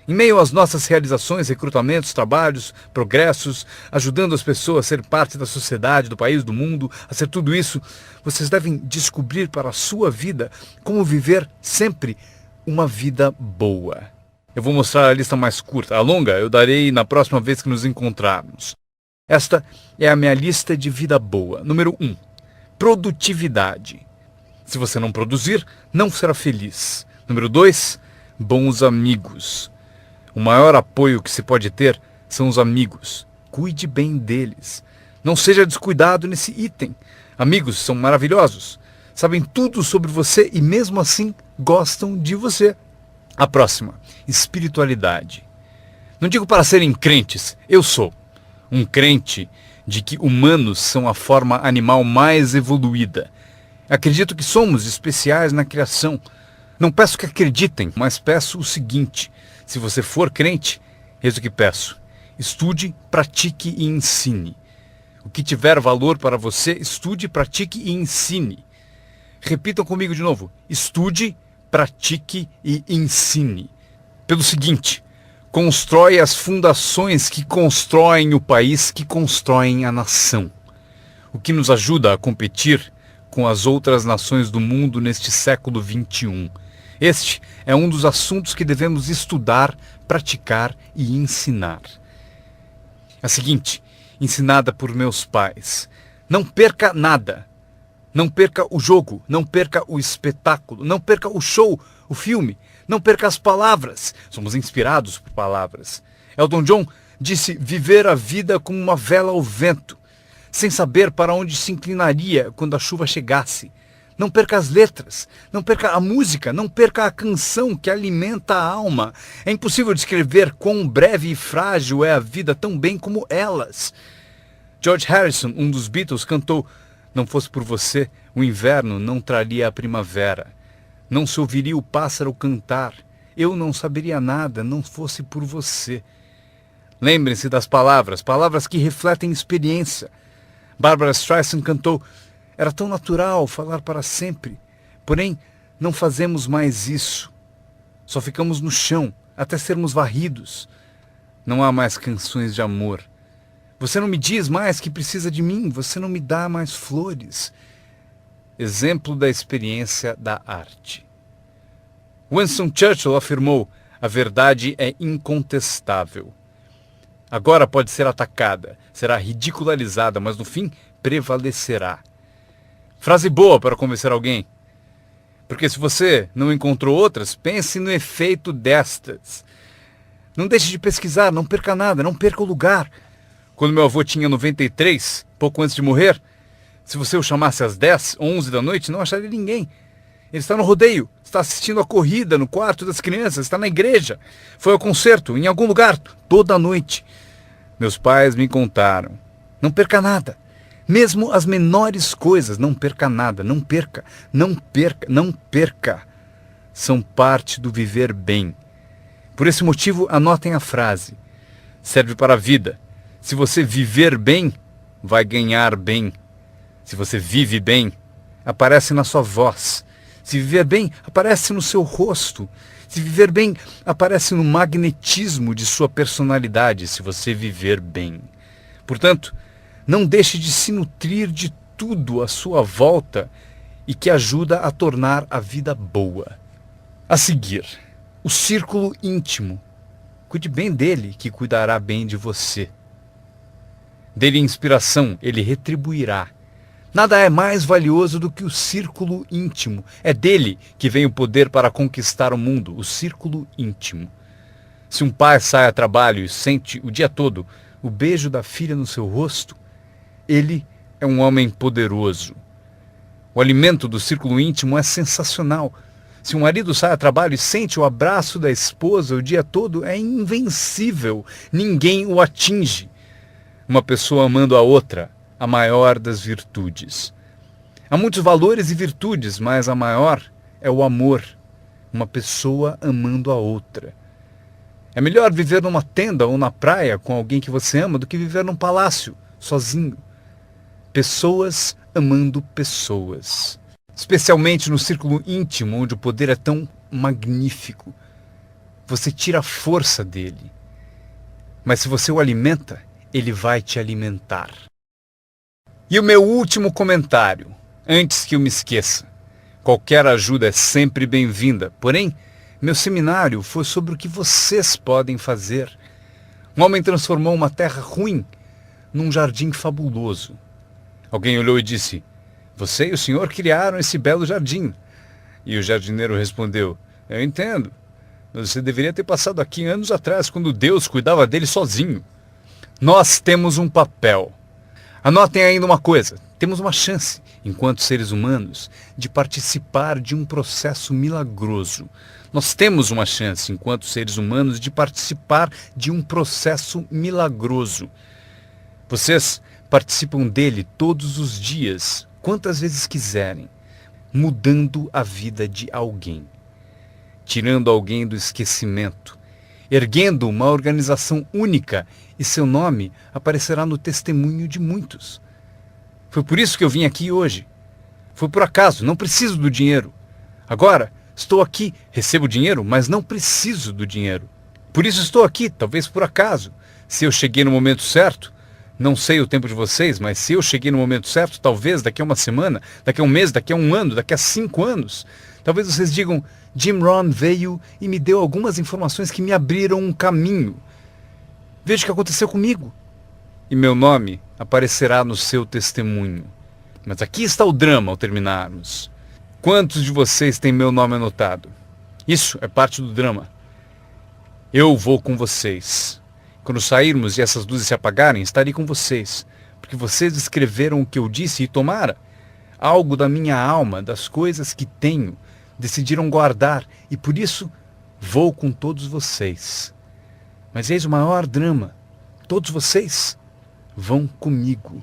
Em meio às nossas realizações, recrutamentos, trabalhos, progressos, ajudando as pessoas a ser parte da sociedade, do país, do mundo, a ser tudo isso, vocês devem descobrir para a sua vida como viver sempre uma vida boa. Eu vou mostrar a lista mais curta. A longa eu darei na próxima vez que nos encontrarmos. Esta é a minha lista de vida boa. Número 1. Produtividade. Se você não produzir, não será feliz. Número 2. Bons amigos. O maior apoio que se pode ter são os amigos. Cuide bem deles. Não seja descuidado nesse item. Amigos são maravilhosos. Sabem tudo sobre você e mesmo assim gostam de você. A próxima, espiritualidade. Não digo para serem crentes, eu sou um crente de que humanos são a forma animal mais evoluída. Acredito que somos especiais na criação. Não peço que acreditem, mas peço o seguinte: se você for crente, eis o que peço. Estude, pratique e ensine. O que tiver valor para você, estude, pratique e ensine. Repitam comigo de novo. Estude, pratique e ensine. Pelo seguinte, constrói as fundações que constroem o país, que constroem a nação. O que nos ajuda a competir com as outras nações do mundo neste século XXI. Este é um dos assuntos que devemos estudar, praticar e ensinar. A seguinte, ensinada por meus pais. Não perca nada. Não perca o jogo, não perca o espetáculo, não perca o show, o filme, não perca as palavras. Somos inspirados por palavras. Elton John disse viver a vida como uma vela ao vento, sem saber para onde se inclinaria quando a chuva chegasse. Não perca as letras, não perca a música, não perca a canção que alimenta a alma. É impossível descrever quão breve e frágil é a vida tão bem como elas. George Harrison, um dos Beatles, cantou: não fosse por você, o inverno não traria a primavera. Não se ouviria o pássaro cantar. Eu não saberia nada, não fosse por você. Lembrem-se das palavras, palavras que refletem experiência. Barbra Streisand cantou: era tão natural falar para sempre. Porém, não fazemos mais isso. Só ficamos no chão, até sermos varridos. Não há mais canções de amor. Você não me diz mais que precisa de mim, você não me dá mais flores. Exemplo da experiência da arte. Winston Churchill afirmou: a verdade é incontestável. Agora pode ser atacada, será ridicularizada, mas no fim prevalecerá. Frase boa para convencer alguém. Porque se você não encontrou outras, pense no efeito destas. Não deixe de pesquisar, não perca nada, não perca o lugar. Quando meu avô tinha 93, pouco antes de morrer, se você o chamasse às 10, 11 da noite, não acharia ninguém. Ele está no rodeio, está assistindo a corrida no quarto das crianças, está na igreja, foi ao concerto, em algum lugar, toda a noite. Meus pais me contaram: não perca nada. Mesmo as menores coisas, não perca nada, não perca, não perca, não perca. São parte do viver bem. Por esse motivo, anotem a frase. Serve para a vida. Se você viver bem, vai ganhar bem. Se você vive bem, aparece na sua voz. Se viver bem, aparece no seu rosto. Se viver bem, aparece no magnetismo de sua personalidade, se você viver bem. Portanto, não deixe de se nutrir de tudo à sua volta e que ajuda a tornar a vida boa. A seguir, o círculo íntimo. Cuide bem dele, que cuidará bem de você. Dê-lhe inspiração, ele retribuirá. Nada é mais valioso do que o círculo íntimo. É dele que vem o poder para conquistar o mundo, o círculo íntimo. Se um pai sai a trabalho e sente o dia todo o beijo da filha no seu rosto, ele é um homem poderoso. O alimento do círculo íntimo é sensacional. Se um marido sai a trabalho e sente o abraço da esposa o dia todo, é invencível. Ninguém o atinge. Uma pessoa amando a outra, a maior das virtudes. Há muitos valores e virtudes, mas a maior é o amor. uma pessoa amando a outra. É melhor viver numa tenda ou na praia com alguém que você ama do que viver num palácio, sozinho. Pessoas amando pessoas. Especialmente no círculo íntimo, onde o poder é tão magnífico. Você tira a força dele. Mas se você o alimenta, ele vai te alimentar. E o meu último comentário, antes que eu me esqueça. Qualquer ajuda é sempre bem-vinda, porém, meu seminário foi sobre o que vocês podem fazer. Um homem transformou uma terra ruim num jardim fabuloso. Alguém olhou e disse: "Você e o senhor criaram esse belo jardim." E o jardineiro respondeu: "Eu entendo. Mas você deveria ter passado aqui anos atrás, quando Deus cuidava dele sozinho." Nós temos um papel. Anotem ainda uma coisa. Temos uma chance, enquanto seres humanos, de participar de um processo milagroso. Nós temos uma chance, enquanto seres humanos, de participar de um processo milagroso. Vocês participam dele todos os dias, quantas vezes quiserem, mudando a vida de alguém, tirando alguém do esquecimento, erguendo uma organização única, e seu nome aparecerá no testemunho de muitos. Foi por isso que eu vim aqui hoje. Foi por acaso, não preciso do dinheiro. Agora, estou aqui, recebo dinheiro, mas não preciso do dinheiro. Por isso estou aqui, talvez por acaso. Se eu cheguei no momento certo, não sei o tempo de vocês, mas se eu cheguei no momento certo, talvez daqui a uma semana, daqui a um mês, daqui a um ano, daqui a 5 anos, talvez vocês digam: Jim Rohn veio e me deu algumas informações que me abriram um caminho. Veja o que aconteceu comigo. E meu nome aparecerá no seu testemunho. Mas aqui está o drama ao terminarmos. Quantos de vocês têm meu nome anotado? Isso é parte do drama. Eu vou com vocês. Quando sairmos e essas luzes se apagarem, estarei com vocês. Porque vocês escreveram o que eu disse e tomara algo da minha alma, das coisas que tenho, decidiram guardar, e por isso vou com todos vocês. Mas eis o maior drama. Todos vocês vão comigo.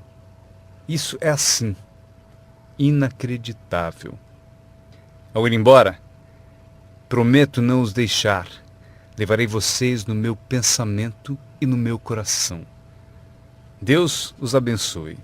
Isso é assim. Inacreditável. Ao ir embora, prometo não os deixar. Levarei vocês no meu pensamento e no meu coração. Deus os abençoe.